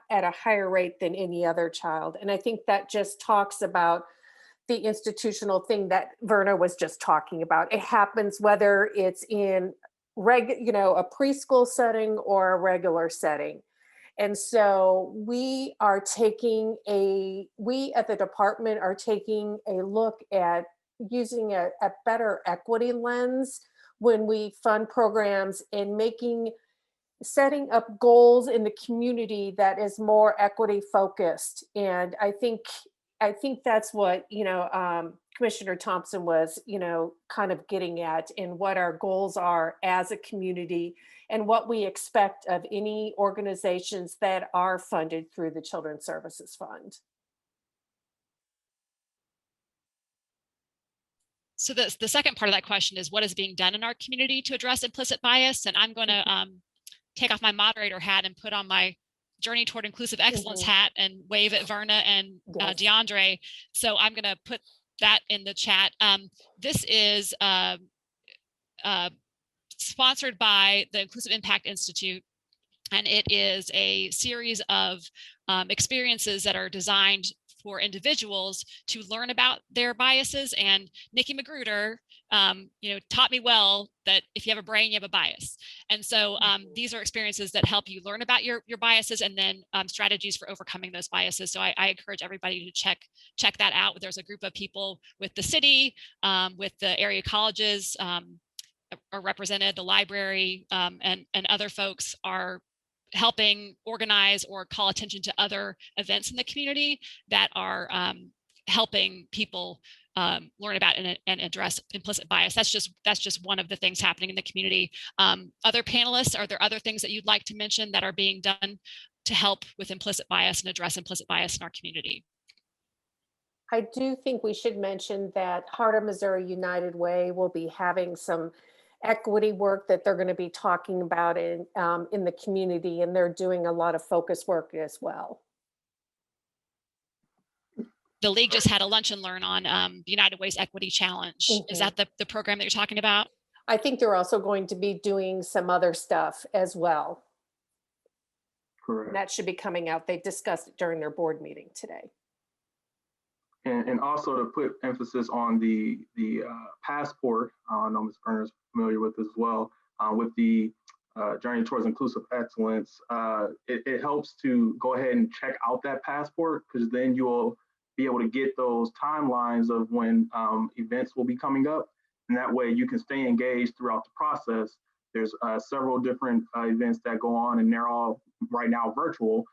at a higher rate than any other child. And I think that just talks about the institutional thing that Verna was just talking about. It happens whether it's in a preschool setting or a regular setting. And so we at the department are taking a look at using a better equity lens when we fund programs and setting up goals in the community that is more equity focused. And I think that's what, Commissioner Thompson was, kind of getting at, and what our goals are as a community and what we expect of any organizations that are funded through the Children's Services Fund. So the second part of that question is what is being done in our community to address implicit bias? And I'm going to take off my moderator hat and put on my Journey Toward Inclusive Excellence hat and wave at Verna and DeAndre. So I'm going to put that in the chat. This is sponsored by the Inclusive Impact Institute, and it is a series of experiences that are designed for individuals to learn about their biases. And Nikki Magruder, taught me well that if you have a brain, you have a bias. And so these are experiences that help you learn about your biases, and then strategies for overcoming those biases. So I encourage everybody to check that out. There's a group of people with the city, with the area colleges are represented, the library, and other folks are helping organize or call attention to other events in the community that are helping people learn about and address implicit bias. That's just one of the things happening in the community. Other panelists, are there other things that you'd like to mention that are being done to help with implicit bias and address implicit bias in our community? I do think we should mention that Heart of Missouri United Way will be having some equity work that they're going to be talking about in the community, and they're doing a lot of focus work as well. The League just had a lunch and learn on the United Way's Equity Challenge. Is that the program that you're talking about? I think they're also going to be doing some other stuff as well. Correct. And that should be coming out. They discussed it during their board meeting today. And also to put emphasis on the passport, I know Ms. Berner is familiar with this as well, with the Journey Towards Inclusive Excellence. It helps to go ahead and check out that passport, because then you'll be able to get those timelines of when events will be coming up. And that way you can stay engaged throughout the process. There's several different events that go on, and they're all right now virtual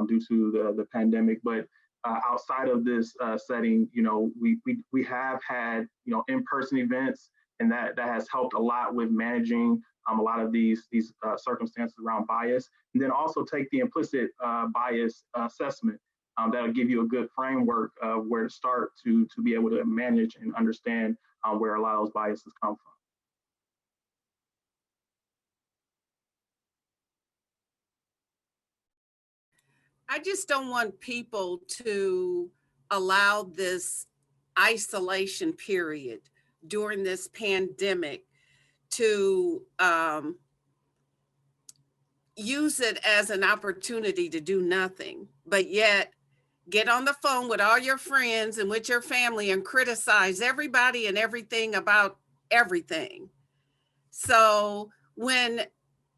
due to the pandemic. But outside of this setting, we have had, in-person events, and that has helped a lot with managing a lot of these circumstances around bias. And then also take the implicit bias assessment. That'll give you a good framework of where to start to be able to manage and understand where a lot of those biases come from. I just don't want people to allow this isolation period during this pandemic to use it as an opportunity to do nothing, but yet get on the phone with all your friends and with your family and criticize everybody and everything about everything. So when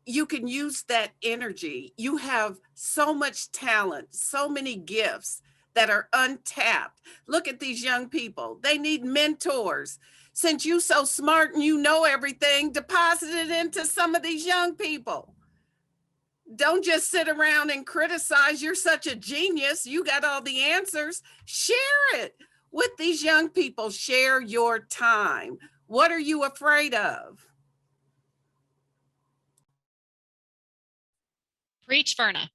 you can use that energy, you have so much talent, so many gifts that are untapped. Look at these young people. They need mentors. Since you're so smart and you know everything, deposit it into some of these young people. Don't just sit around and criticize. You're such a genius. You got all the answers. Share it with these young people. Share your time. What are you afraid of? Preach, Verna.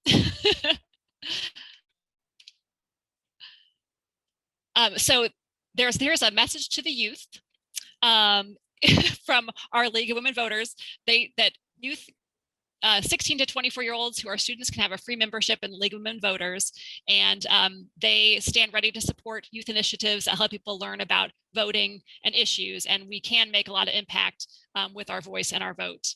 So there's a message to the youth from our League of Women Voters. That youth 16 to 24-year-olds who are students can have a free membership in the League of Women Voters, and they stand ready to support youth initiatives that help people learn about voting and issues, and we can make a lot of impact with our voice and our vote.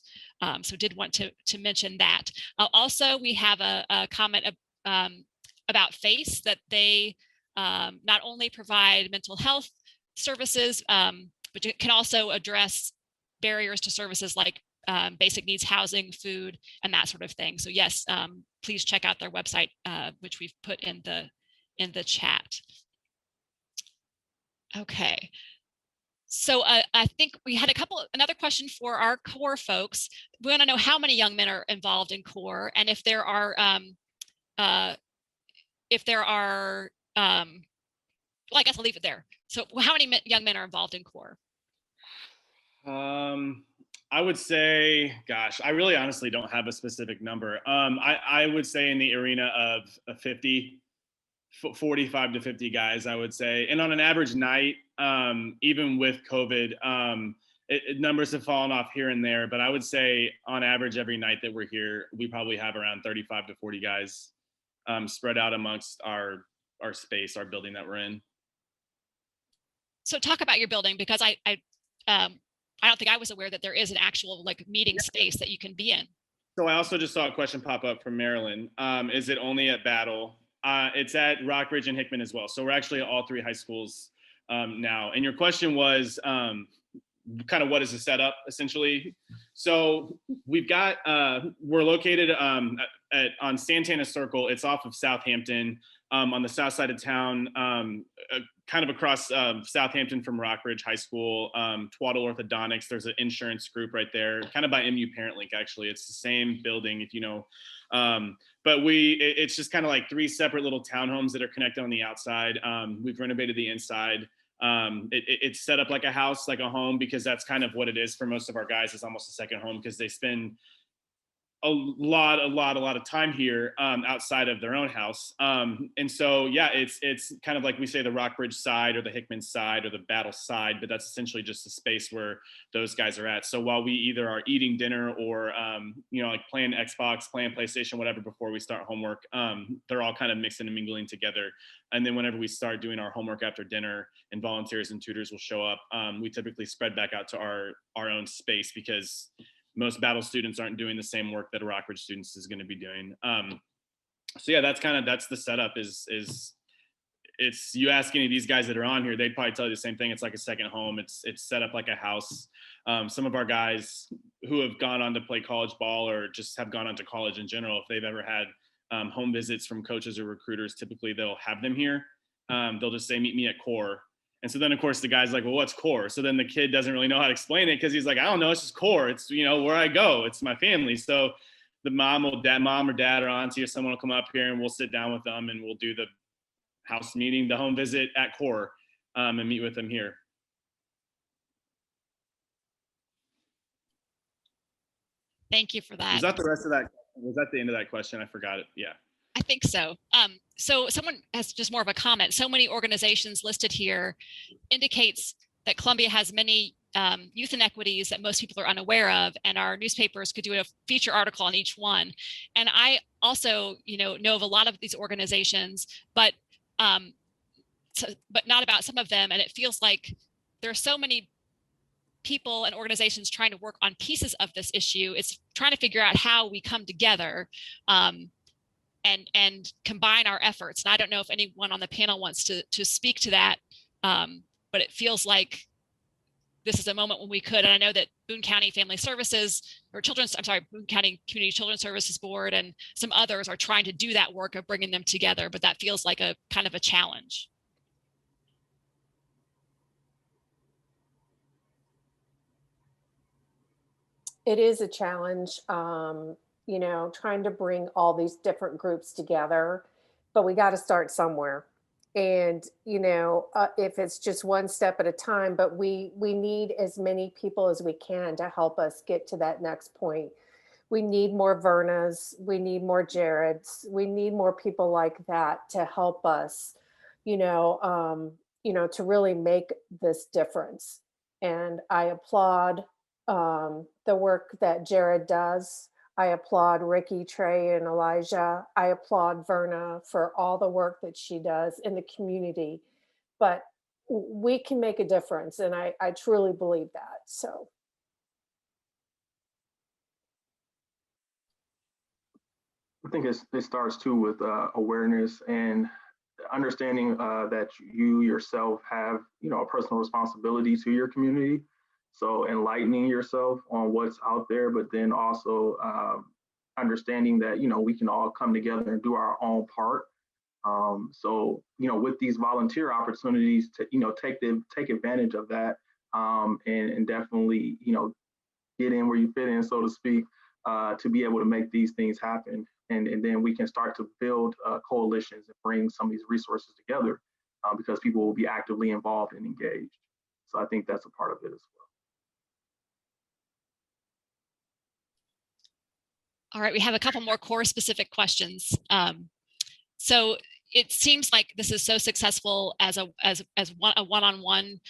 So did want to mention that. Also, we have a comment about FACE, that they not only provide mental health services, but it can also address barriers to services like basic needs, housing, food, and that sort of thing. So yes, please check out their website, which we've put in the chat. Okay. So I think we had another question for our CORE folks. We want to know how many young men are involved in CORE, and if there are, well, I guess I'll leave it there. So how many young men are involved in CORE? I would say, gosh, I really honestly don't have a specific number. I would say in the arena of 45 to 50 guys, I would say. And on an average night, even with COVID, numbers have fallen off here and there, but I would say on average every night that we're here, we probably have around 35 to 40 guys spread out amongst our space, our building that we're in. So talk about your building, because I don't think I was aware that there is an actual meeting space that you can be in. So I also just saw a question pop up from Marilyn. Is it only at Battle? It's at Rockridge and Hickman as well. So we're actually at all three high schools now. And your question was kind of what is the setup essentially? So we've got, we're located on Santana Circle. It's off of Southampton on the south side of town, kind of across Southampton from Rockridge High School, Twaddle Orthodontics. There's an insurance group right there, kind of by MU ParentLink, actually. It's the same building, if you know. But it's just kind of like three separate little townhomes that are connected on the outside. We've renovated the inside. It's set up like a house, like a home, because that's kind of what it is for most of our guys. It's almost a second home because they spend a lot of time here outside of their own house. And so, yeah, it's kind of like we say the Rockridge side or the Hickman side or the Battle side, but that's essentially just the space where those guys are at. So while we either are eating dinner or, like playing Xbox, playing PlayStation, whatever, before we start homework, they're all kind of mixing and mingling together. And then whenever we start doing our homework after dinner and volunteers and tutors will show up, we typically spread back out to our own space, because most Battle students aren't doing the same work that a Rockridge students is going to be doing. So yeah, that's the setup is it's, you ask any of these guys that are on here, they'd probably tell you the same thing. It's like a second home. It's set up like a house. Some of our guys who have gone on to play college ball or just have gone on to college in general, if they've ever had home visits from coaches or recruiters, typically they'll have them here. they'll just say, meet me at core. And so then of course the guy's like, well, what's core? So then the kid doesn't really know how to explain it because he's like, I don't know, it's just core. It's, you know, where I go, it's my family. So the mom or dad or auntie or someone will come up here and we'll sit down with them and we'll do the house meeting, the home visit at core, and meet with them here. Thank you for that. Was that the rest of that? Was that the end of that question? I forgot it. Yeah. I think so. So someone has just more of a comment. So many organizations listed here indicates that Columbia has many youth inequities that most people are unaware of, and our newspapers could do a feature article on each one. And I also, know of a lot of these organizations, but not about some of them. And it feels like there are so many people and organizations trying to work on pieces of this issue. It's trying to figure out how we come together and combine our efforts. And I don't know if anyone on the panel wants to speak to that, but it feels like this is a moment when we could. And I know that Boone County Family Services Boone County Community Children's Services Board and some others are trying to do that work of bringing them together, but that feels like a kind of a challenge. It is a challenge, trying to bring all these different groups together, but we got to start somewhere. And, if it's just one step at a time, but we need as many people as we can to help us get to that next point. We need more Vernas, we need more Jareds, we need more people like that to help us, to really make this difference. And I applaud the work that Jared does. I applaud Ricky, Trey, and Elijah. I applaud Verna for all the work that she does in the community. But we can make a difference, and I truly believe that. So. I think it starts too with awareness and understanding that you yourself have, a personal responsibility to your community. So enlightening yourself on what's out there, but then also understanding that, we can all come together and do our own part. With these volunteer opportunities to, take advantage of that and definitely, get in where you fit in, so to speak, to be able to make these things happen. And then we can start to build coalitions and bring some of these resources together because people will be actively involved and engaged. So I think that's a part of it as well. All right, we have a couple more core specific questions. So it seems like this is so successful as a one-on-one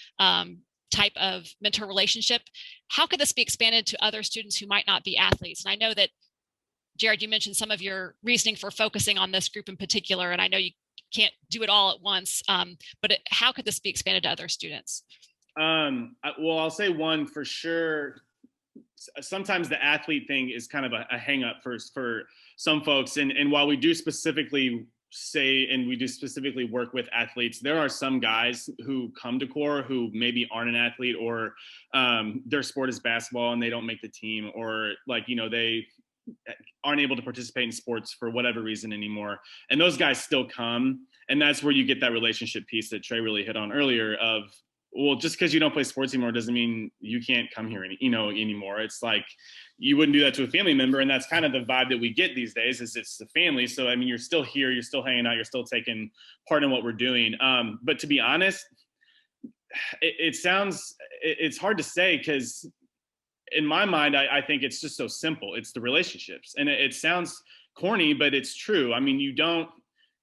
type of mentor relationship. How could this be expanded to other students who might not be athletes? And I know that, Jared, you mentioned some of your reasoning for focusing on this group in particular, and I know you can't do it all at once, but how could this be expanded to other students? Well, I'll say one for sure. Sometimes the athlete thing is kind of a hang up for some folks. And while we do specifically work with athletes, there are some guys who come to core who maybe aren't an athlete, or their sport is basketball and they don't make the team, or they aren't able to participate in sports for whatever reason anymore. And those guys still come. And that's where you get that relationship piece that Trey really hit on earlier of, well, just because you don't play sports anymore doesn't mean you can't come here anymore. It's like you wouldn't do that to a family member, and that's kind of the vibe that we get these days. Is it's the family. So I mean, you're still here, you're still hanging out, you're still taking part in what we're doing. But to be honest, it's hard to say because in my mind, I think it's just so simple. It's the relationships, and it sounds corny, but it's true. I mean,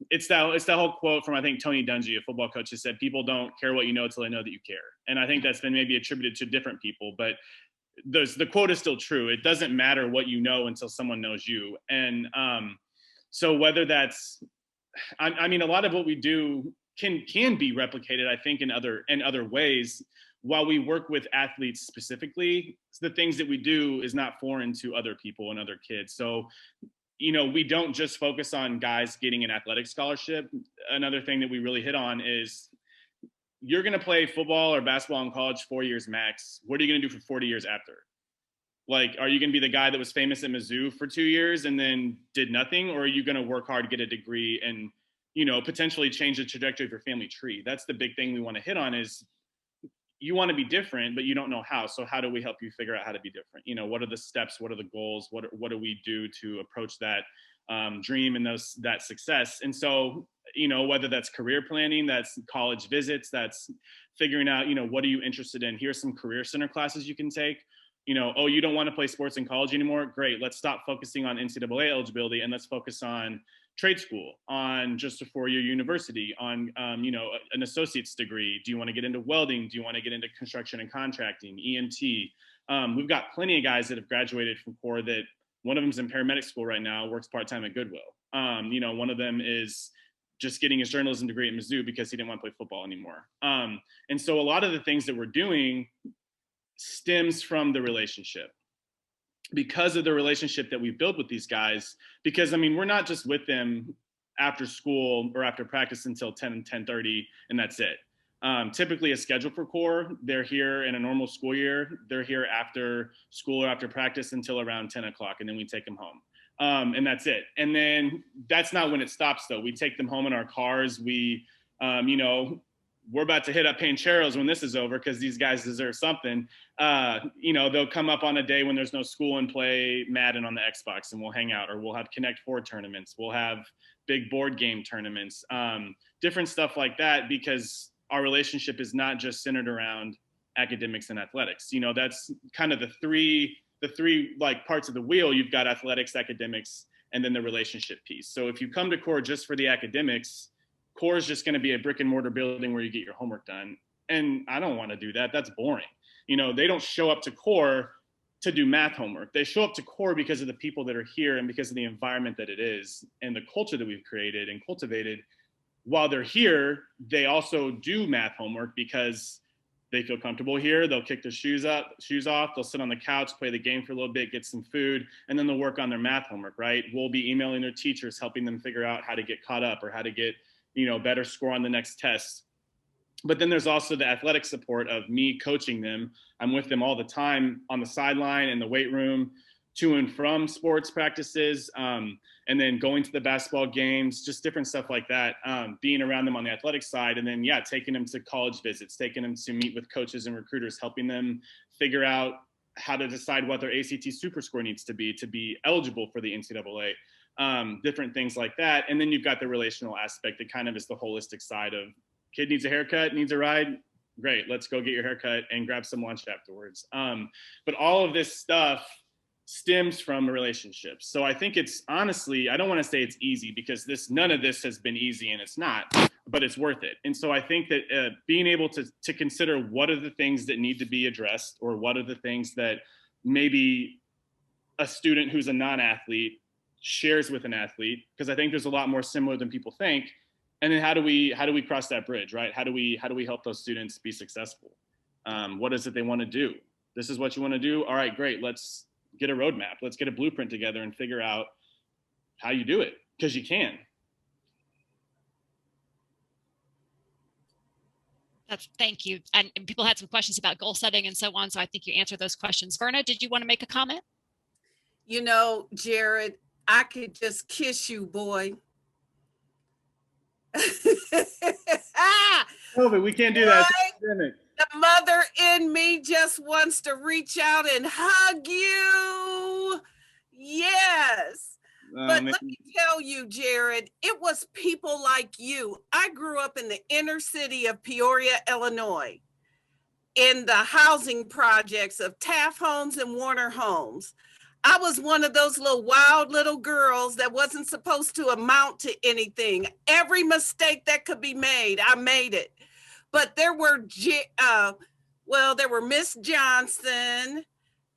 it's that whole quote from, I think, Tony Dungy, a football coach, has said, people don't care what you know until they know that you care. And I think that's been maybe attributed to different people, but the quote is still true. It doesn't matter what you know until someone knows you. And so whether that's, I mean, a lot of what we do can be replicated, I think, in other ways. While we work with athletes specifically, the things that we do is not foreign to other people and other kids. So we don't just focus on guys getting an athletic scholarship. Another thing that we really hit on is you're going to play football or basketball in college 4 years max. What are you going to do for 40 years after? Like, are you going to be the guy that was famous at Mizzou for 2 years and then did nothing? Or are you going to work hard, get a degree, and potentially change the trajectory of your family tree. That's the big thing we want to hit on is you want to be different, but you don't know how. So how do we help you figure out how to be different? What are the steps? What are the goals? What do we do to approach that dream and that success? And so, whether that's career planning, that's college visits, that's figuring out, what are you interested in? Here's some career center classes you can take. Oh, you don't want to play sports in college anymore? Great. Let's stop focusing on NCAA eligibility and let's focus on trade school, on just a 4-year university, on, an associate's degree. Do you want to get into welding? Do you want to get into construction and contracting, EMT? We've got plenty of guys that have graduated from core that one of them's in paramedic school right now, works part-time at Goodwill. One of them is just getting his journalism degree at Mizzou because he didn't want to play football anymore. And so a lot of the things that we're doing stems from the relationship, because of the relationship that we build with these guys. Because we're not just with them after school or after practice until 10:30 and that's it. Typically a schedule for core, they're here in a normal school year, they're here after school or after practice until around 10 o'clock, and then we take them home. And that's it. And then that's not when it stops though. We take them home in our cars. We, we're about to hit up Pancheros when this is over because these guys deserve something. They'll come up on a day when there's no school and play Madden on the Xbox, and we'll hang out, or we'll have Connect 4 tournaments. We'll have big board game tournaments, different stuff like that, because our relationship is not just centered around academics and athletics. That's kind of the three like parts of the wheel. You've got athletics, academics, and then the relationship piece. So if you come to core just for the academics, core is just going to be a brick and mortar building where you get your homework done. And I don't want to do that. That's boring. They don't show up to core to do math homework. They show up to core because of the people that are here and because of the environment that it is and the culture that we've created and cultivated. While they're here, they also do math homework because they feel comfortable here. They'll kick their shoes off. They'll sit on the couch, play the game for a little bit, get some food, and then they'll work on their math homework, right? We'll be emailing their teachers, helping them figure out how to get caught up or how to get, better score on the next test. But then there's also the athletic support of me coaching them. I'm with them all the time on the sideline, in the weight room, to and from sports practices, and then going to the basketball games, just different stuff like that, being around them on the athletic side. And then, taking them to college visits, taking them to meet with coaches and recruiters, helping them figure out how to decide what their ACT super score needs to be eligible for the NCAA, different things like that. And then you've got the relational aspect that kind of is the holistic side of kid needs a haircut, needs a ride. Great, let's go get your haircut and grab some lunch afterwards. But all of this stuff stems from relationships. So I think it's honestly, I don't want to say it's easy because none of this has been easy, and it's not, but it's worth it. And so I think that being able to consider what are the things that need to be addressed, or what are the things that maybe a student who's a non-athlete shares with an athlete, because I think there's a lot more similar than people think. And then how do we cross that bridge, right? How do we help those students be successful? What is it they want to do? This is what you want to do? All right, great. Let's get a roadmap. Let's get a blueprint together and figure out how you do it, because you can. Thank you. And people had some questions about goal setting and so on. So I think you answered those questions. Verna, did you want to make a comment? Jared, I could just kiss you, boy. No, but we can't do that. Right? The mother in me just wants to reach out and hug you. Yes. But let me tell you, Jared, it was people like you. I grew up in the inner city of Peoria, Illinois, in the housing projects of Taft Homes and Warner Homes. I was one of those little wild little girls that wasn't supposed to amount to anything. Every mistake that could be made, I made it. But there were, there were Miss Johnson,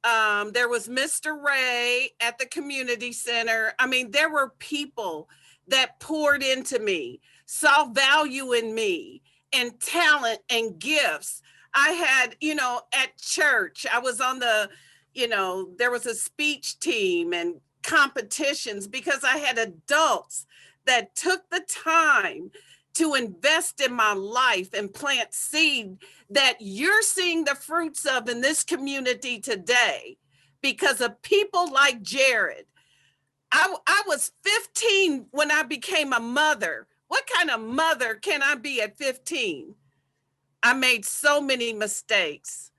there was Mr. Ray at the community center. I mean, there were people that poured into me, saw value in me, and talent and gifts. I had, at church, I was on the, there was a speech team and competitions because I had adults that took the time to invest in my life and plant seed that you're seeing the fruits of in this community today because of people like Jared. I was 15 when I became a mother What kind of mother can I be at 15? I made so many mistakes.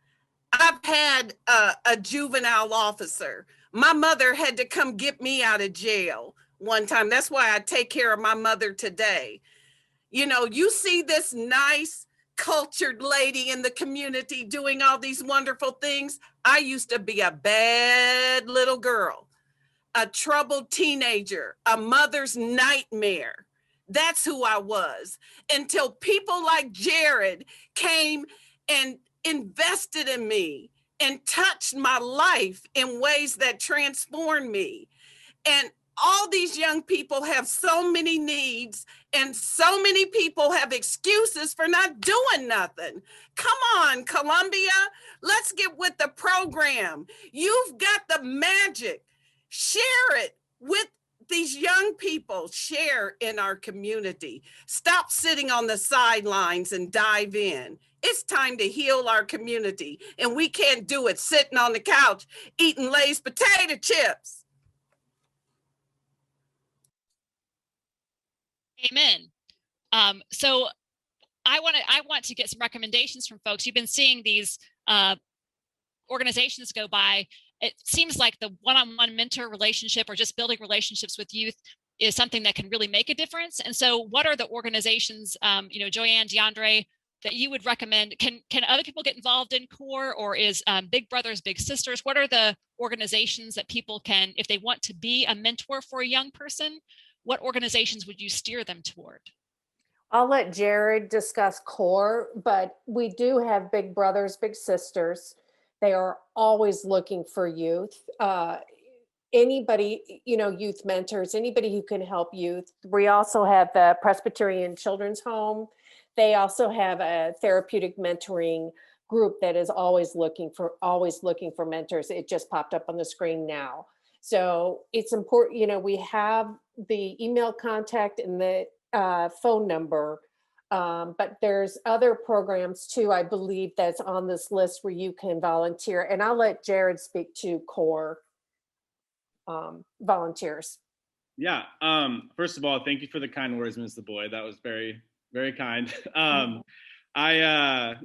I've had a juvenile officer. My mother had to come get me out of jail one time. That's why I take care of my mother today. You know, you see this nice, cultured lady in the community doing all these wonderful things. I used to be a bad little girl, a troubled teenager, a mother's nightmare. That's who I was until people like Jared came and invested in me and touched my life in ways that transformed me. And all these young people have so many needs, and so many people have excuses for not doing nothing. Come on, Columbia, let's get with the program. You've got the magic. Share it with these young people. Share in our community. Stop sitting on the sidelines and dive in. It's time to heal our community, and we can't do it sitting on the couch eating Lay's potato chips. Amen. So I want to get some recommendations from folks. You've been seeing these organizations go by. It seems like the one-on-one mentor relationship or just building relationships with youth is something that can really make a difference. And so what are the organizations, Joanne, DeAndre, that you would recommend? Can other people get involved in CORE, or is Big Brothers, Big Sisters? What are the organizations that people can, if they want to be a mentor for a young person, what organizations would you steer them toward? I'll let Jared discuss CORE, but we do have Big Brothers, Big Sisters. They are always looking for youth. Anybody, youth mentors, anybody who can help youth. We also have the Presbyterian Children's Home. They also have a therapeutic mentoring group that is always looking for mentors. It just popped up on the screen now. So it's important, we have the email contact and the phone number, but there's other programs too, I believe, that's on this list where you can volunteer. And I'll let Jared speak to CORE volunteers. Yeah. First of all, thank you for the kind words, Ms. Boyd. That was very, very kind. I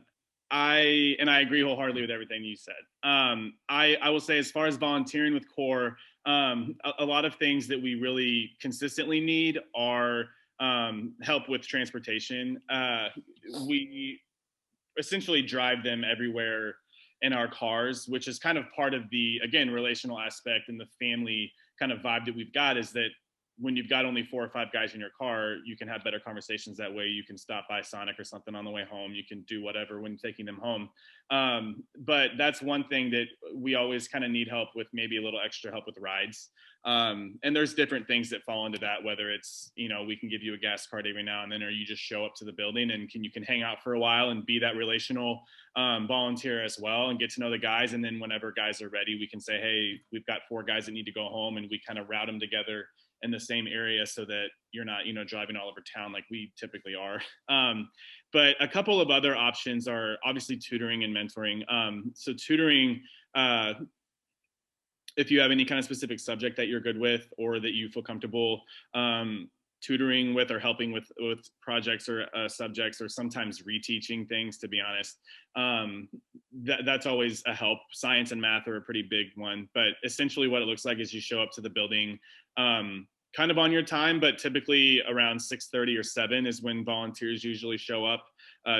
agree wholeheartedly with everything you said. I will say, as far as volunteering with CORE, a lot of things that we really consistently need are help with transportation. We essentially drive them everywhere in our cars, which is kind of part of the, again, relational aspect and the family kind of vibe that we've got, is that when you've got only 4 or 5 guys in your car, you can have better conversations that way. You can stop by Sonic or something on the way home. You can do whatever when taking them home. But that's one thing that we always kind of need help with, maybe a little extra help with rides. And there's different things that fall into that, whether it's, we can give you a gas card every now and then, or you just show up to the building and you can hang out for a while and be that relational volunteer as well, and get to know the guys. And then whenever guys are ready, we can say, hey, we've got 4 guys that need to go home, and we kind of route them together in the same area so that you're not, driving all over town like we typically are. But a couple of other options are obviously tutoring and mentoring. So tutoring, if you have any kind of specific subject that you're good with or that you feel comfortable tutoring with or helping with projects or subjects, or sometimes reteaching things, to be honest, that's always a help. Science and math are a pretty big one, but essentially what it looks like is you show up to the building kind of on your time, but typically around 6:30 or 7 is when volunteers usually show up,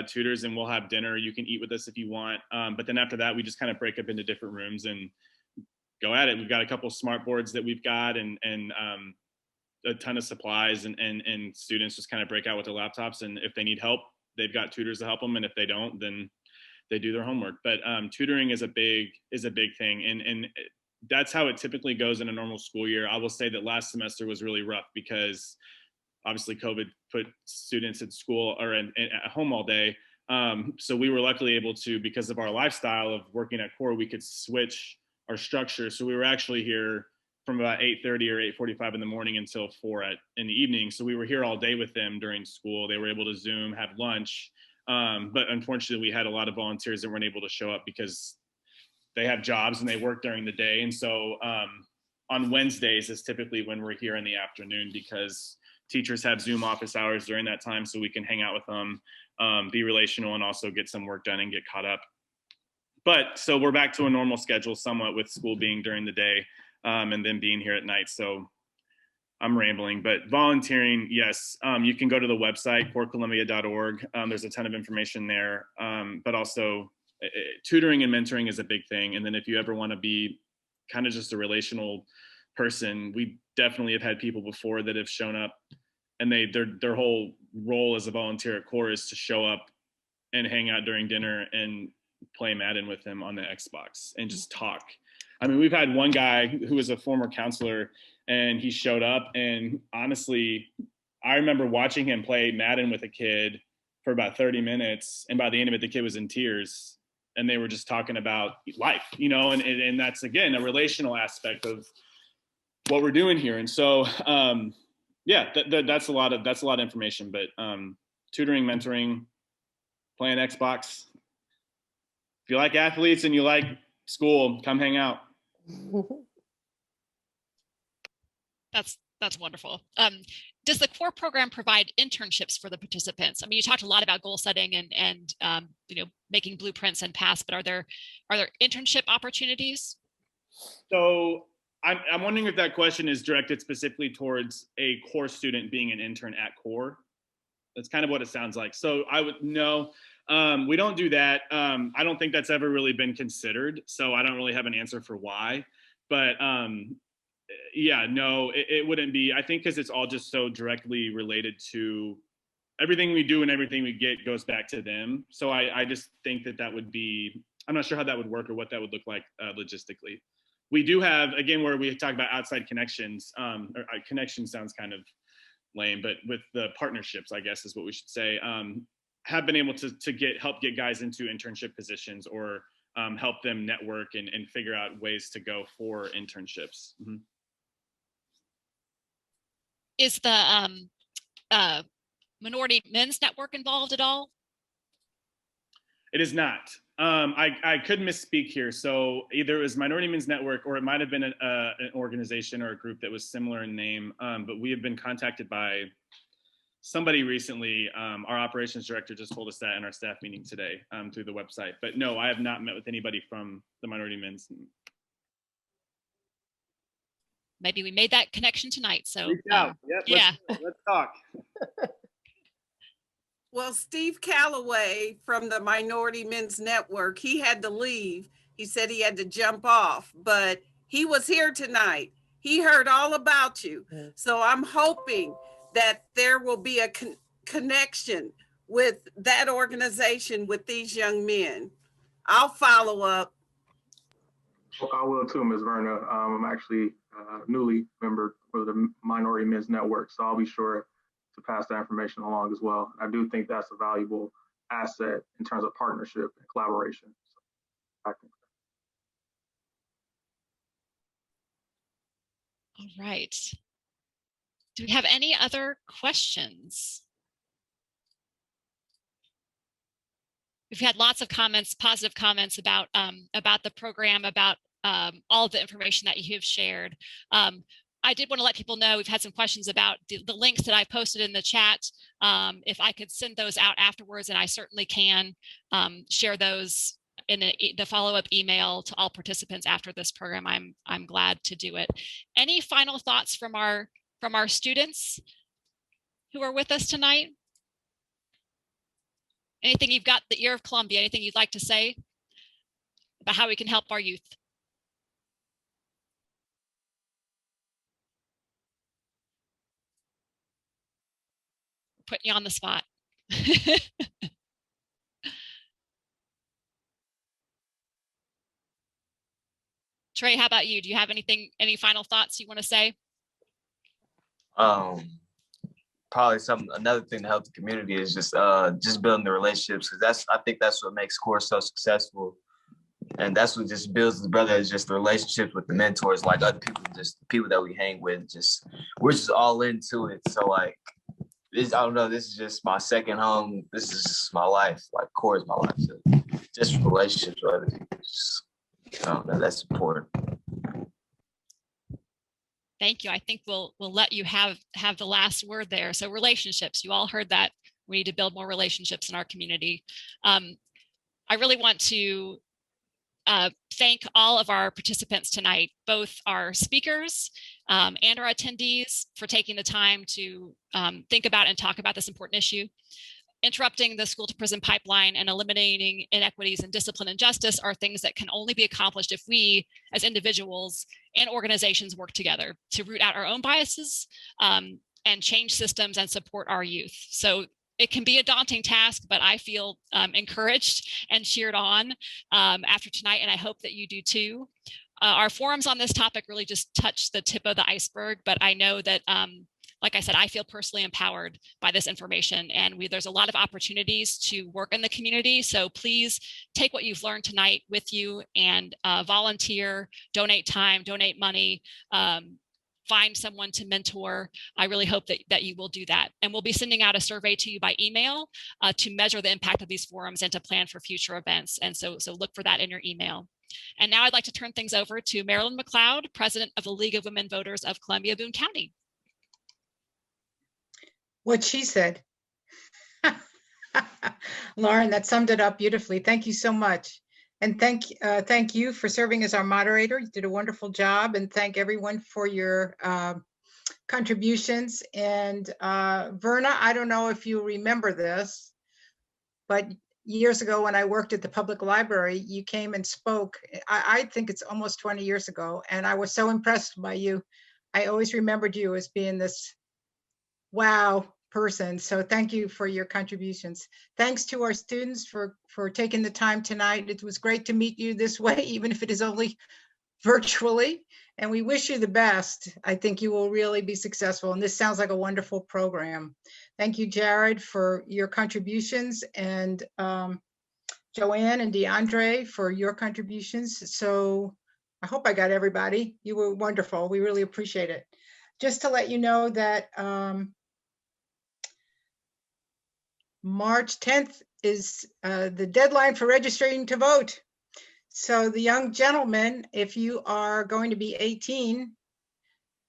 tutors, and we'll have dinner. You can eat with us if you want. But then after that, we just kind of break up into different rooms and go at it. We've got a couple smart boards that we've got, and a ton of supplies, and students just kind of break out with their laptops. And if they need help, they've got tutors to help them. And if they don't, then they do their homework. But tutoring is a big thing. And that's how it typically goes in a normal school year. I will say that last semester was really rough because obviously COVID put students at school or at home all day. So we were luckily able to, because of our lifestyle of working at CORE, we could switch our structure. So we were actually here from about 8:30 or 8:45 in the morning until 4 in the evening. So we were here all day with them during school. They were able to Zoom, have lunch. But unfortunately, we had a lot of volunteers that weren't able to show up because they have jobs and they work during the day. And so on Wednesdays is typically when we're here in the afternoon, because teachers have Zoom office hours during that time, so we can hang out with them, be relational, and also get some work done and get caught up. But so we're back to a normal schedule somewhat, with school being during the day and then being here at night. So I'm rambling, but volunteering, yes. You can go to the website, corecolumbia.org. There's a ton of information there, but also tutoring and mentoring is a big thing. And then if you ever want to be kind of just a relational person, we definitely have had people before that have shown up, and their whole role as a volunteer at Core is to show up and hang out during dinner and play Madden with them on the Xbox and just talk. I mean, we've had one guy who was a former counselor, and he showed up, and honestly, I remember watching him play Madden with a kid for about 30 minutes. And by the end of it, the kid was in tears, and they were just talking about life, you know, and that's, again, a relational aspect of what we're doing here. And so, yeah, that's a lot of information, but tutoring, mentoring, playing Xbox. If you like athletes and you like school, come hang out. That's wonderful. Does the core program provide internships for the participants? I mean, you talked a lot about goal setting and making blueprints and paths, but are there internship opportunities? So I'm wondering if that question is directed specifically towards a core student being an intern at Core. That's kind of what it sounds like. So I would know. We don't do that. I don't think that's ever really been considered. So I don't really have an answer for why. But yeah, no, it wouldn't be. I think because it's all just so directly related to everything we do, and everything we get goes back to them. So I just think that would be, I'm not sure how that would work or what that would look like logistically. We do have, again, where we talk about outside connections, connections sounds kind of lame, but with the partnerships, I guess is what we should say, have been able to help get guys into internship positions, or help them network and figure out ways to go for internships. Mm-hmm. Is the Minority Men's Network involved at all? It is not. I could misspeak here. So either it was Minority Men's Network, or it might have been an organization or a group that was similar in name. But we have been contacted by somebody recently. Our operations director just told us that in our staff meeting today through the website. But no, I have not met with anybody from the Minority Men's. Maybe we made that connection tonight. So reach out. Yep, yeah, let's talk. Well, Steve Calloway from the Minority Men's Network, he had to leave. He said he had to jump off, but he was here tonight. He heard all about you. So I'm hoping that there will be a connection with that organization with these young men. I'll follow up. I will too, Ms. Verna. I'm actually a newly member for the Minority Men's Network, so I'll be sure to pass that information along as well. I do think that's a valuable asset in terms of partnership and collaboration. So, all right. Do we have any other questions? We've had lots of comments, positive comments about the program, about all of the information that you have shared. I did want to let people know we've had some questions about the links that I posted in the chat. If I could send those out afterwards, and I certainly can share those in the follow-up email to all participants after this program. I'm glad to do it. Any final thoughts from our students who are with us tonight? Anything you've got the ear of Columbia? Anything you'd like to say about how we can help our youth? Putting you on the spot. Trey, how about you? Do you have any final thoughts you want to say? Probably another thing to help the community is just building the relationships, because I think that's what makes Core so successful, and that's what just builds the brother, is just the relationships with the mentors, like other people, just the people that we hang with. We're just all into it. So like, I don't know, this is just my second home. This is just my life. Like Core is my life. So just relationships with other people. I don't know, that's important. Thank you. I think we'll let you have the last word there. So relationships, you all heard that. We need to build more relationships in our community. I really want to thank all of our participants tonight, both our speakers and our attendees, for taking the time to think about and talk about this important issue. Interrupting the school to prison pipeline and eliminating inequities in discipline and justice are things that can only be accomplished if we as individuals and organizations work together to root out our own biases and change systems and support our youth. So it can be a daunting task, but I feel encouraged and cheered on after tonight, and I hope that you do too. Our forums on this topic really just touch the tip of the iceberg, but I know that like I said, I feel personally empowered by this information, and there's a lot of opportunities to work in the community. So please take what you've learned tonight with you and volunteer, donate time, donate money, find someone to mentor. I really hope that you will do that. And we'll be sending out a survey to you by email to measure the impact of these forums and to plan for future events. And so look for that in your email. And now I'd like to turn things over to Marilyn McLeod, President of the League of Women Voters of Columbia-Boone County. What she said. Lauren, that summed it up beautifully. Thank you so much. And thank you for serving as our moderator. You did a wonderful job, and thank everyone for your contributions. And Verna, I don't know if you remember this, but years ago when I worked at the public library, you came and spoke. I think it's almost 20 years ago, and I was so impressed by you. I always remembered you as being this wow person. So thank you for your contributions. Thanks to our students for taking the time tonight. It was great to meet you this way, even if it is only virtually. And we wish you the best. I think you will really be successful. And this sounds like a wonderful program. Thank you, Jared, for your contributions, and Joanne and DeAndre for your contributions. So I hope I got everybody. You were wonderful. We really appreciate it. Just to let you know that March 10th is the deadline for registering to vote. So the young gentlemen, if you are going to be 18,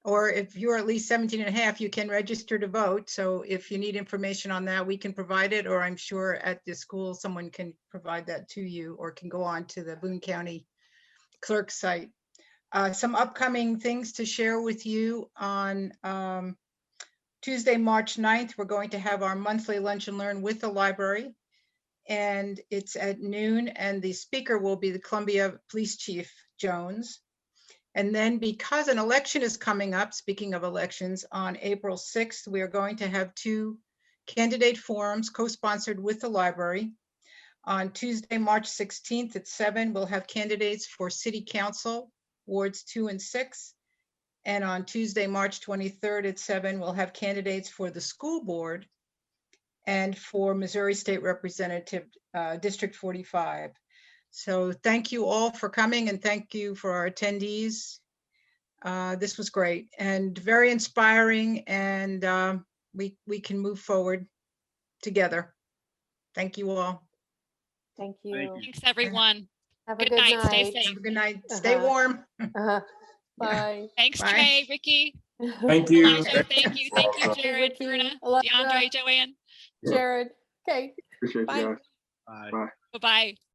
or if you're at least 17 and a half, you can register to vote. So if you need information on that, we can provide it, or I'm sure at the school, someone can provide that to you, or can go on to the Boone County clerk site. Some upcoming things to share with you on Tuesday, March 9th, we're going to have our monthly lunch and learn with the library, and it's at noon, and the speaker will be the Columbia Police Chief Jones. And then because an election is coming up, speaking of elections, on April 6th, we are going to have 2 candidate forums co-sponsored with the library. On Tuesday, March 16th at 7, we'll have candidates for City Council, Wards 2 and 6. And on Tuesday, March 23rd at 7, we'll have candidates for the school board and for Missouri State Representative District 45. So thank you all for coming, and thank you for our attendees. This was great and very inspiring, and we can move forward together. Thank you all. Thank you. Thanks, everyone. Have a Good good night. night. Stay safe. Have a good night. Stay warm. Bye. Thanks, Bye. Trey, Ricky. Thank you. Elijah, thank you, Jared, Ricky, Verna, Elijah, DeAndre, Joanne. Jared. Okay. Appreciate Bye. you guys. Bye. Bye. Bye-bye.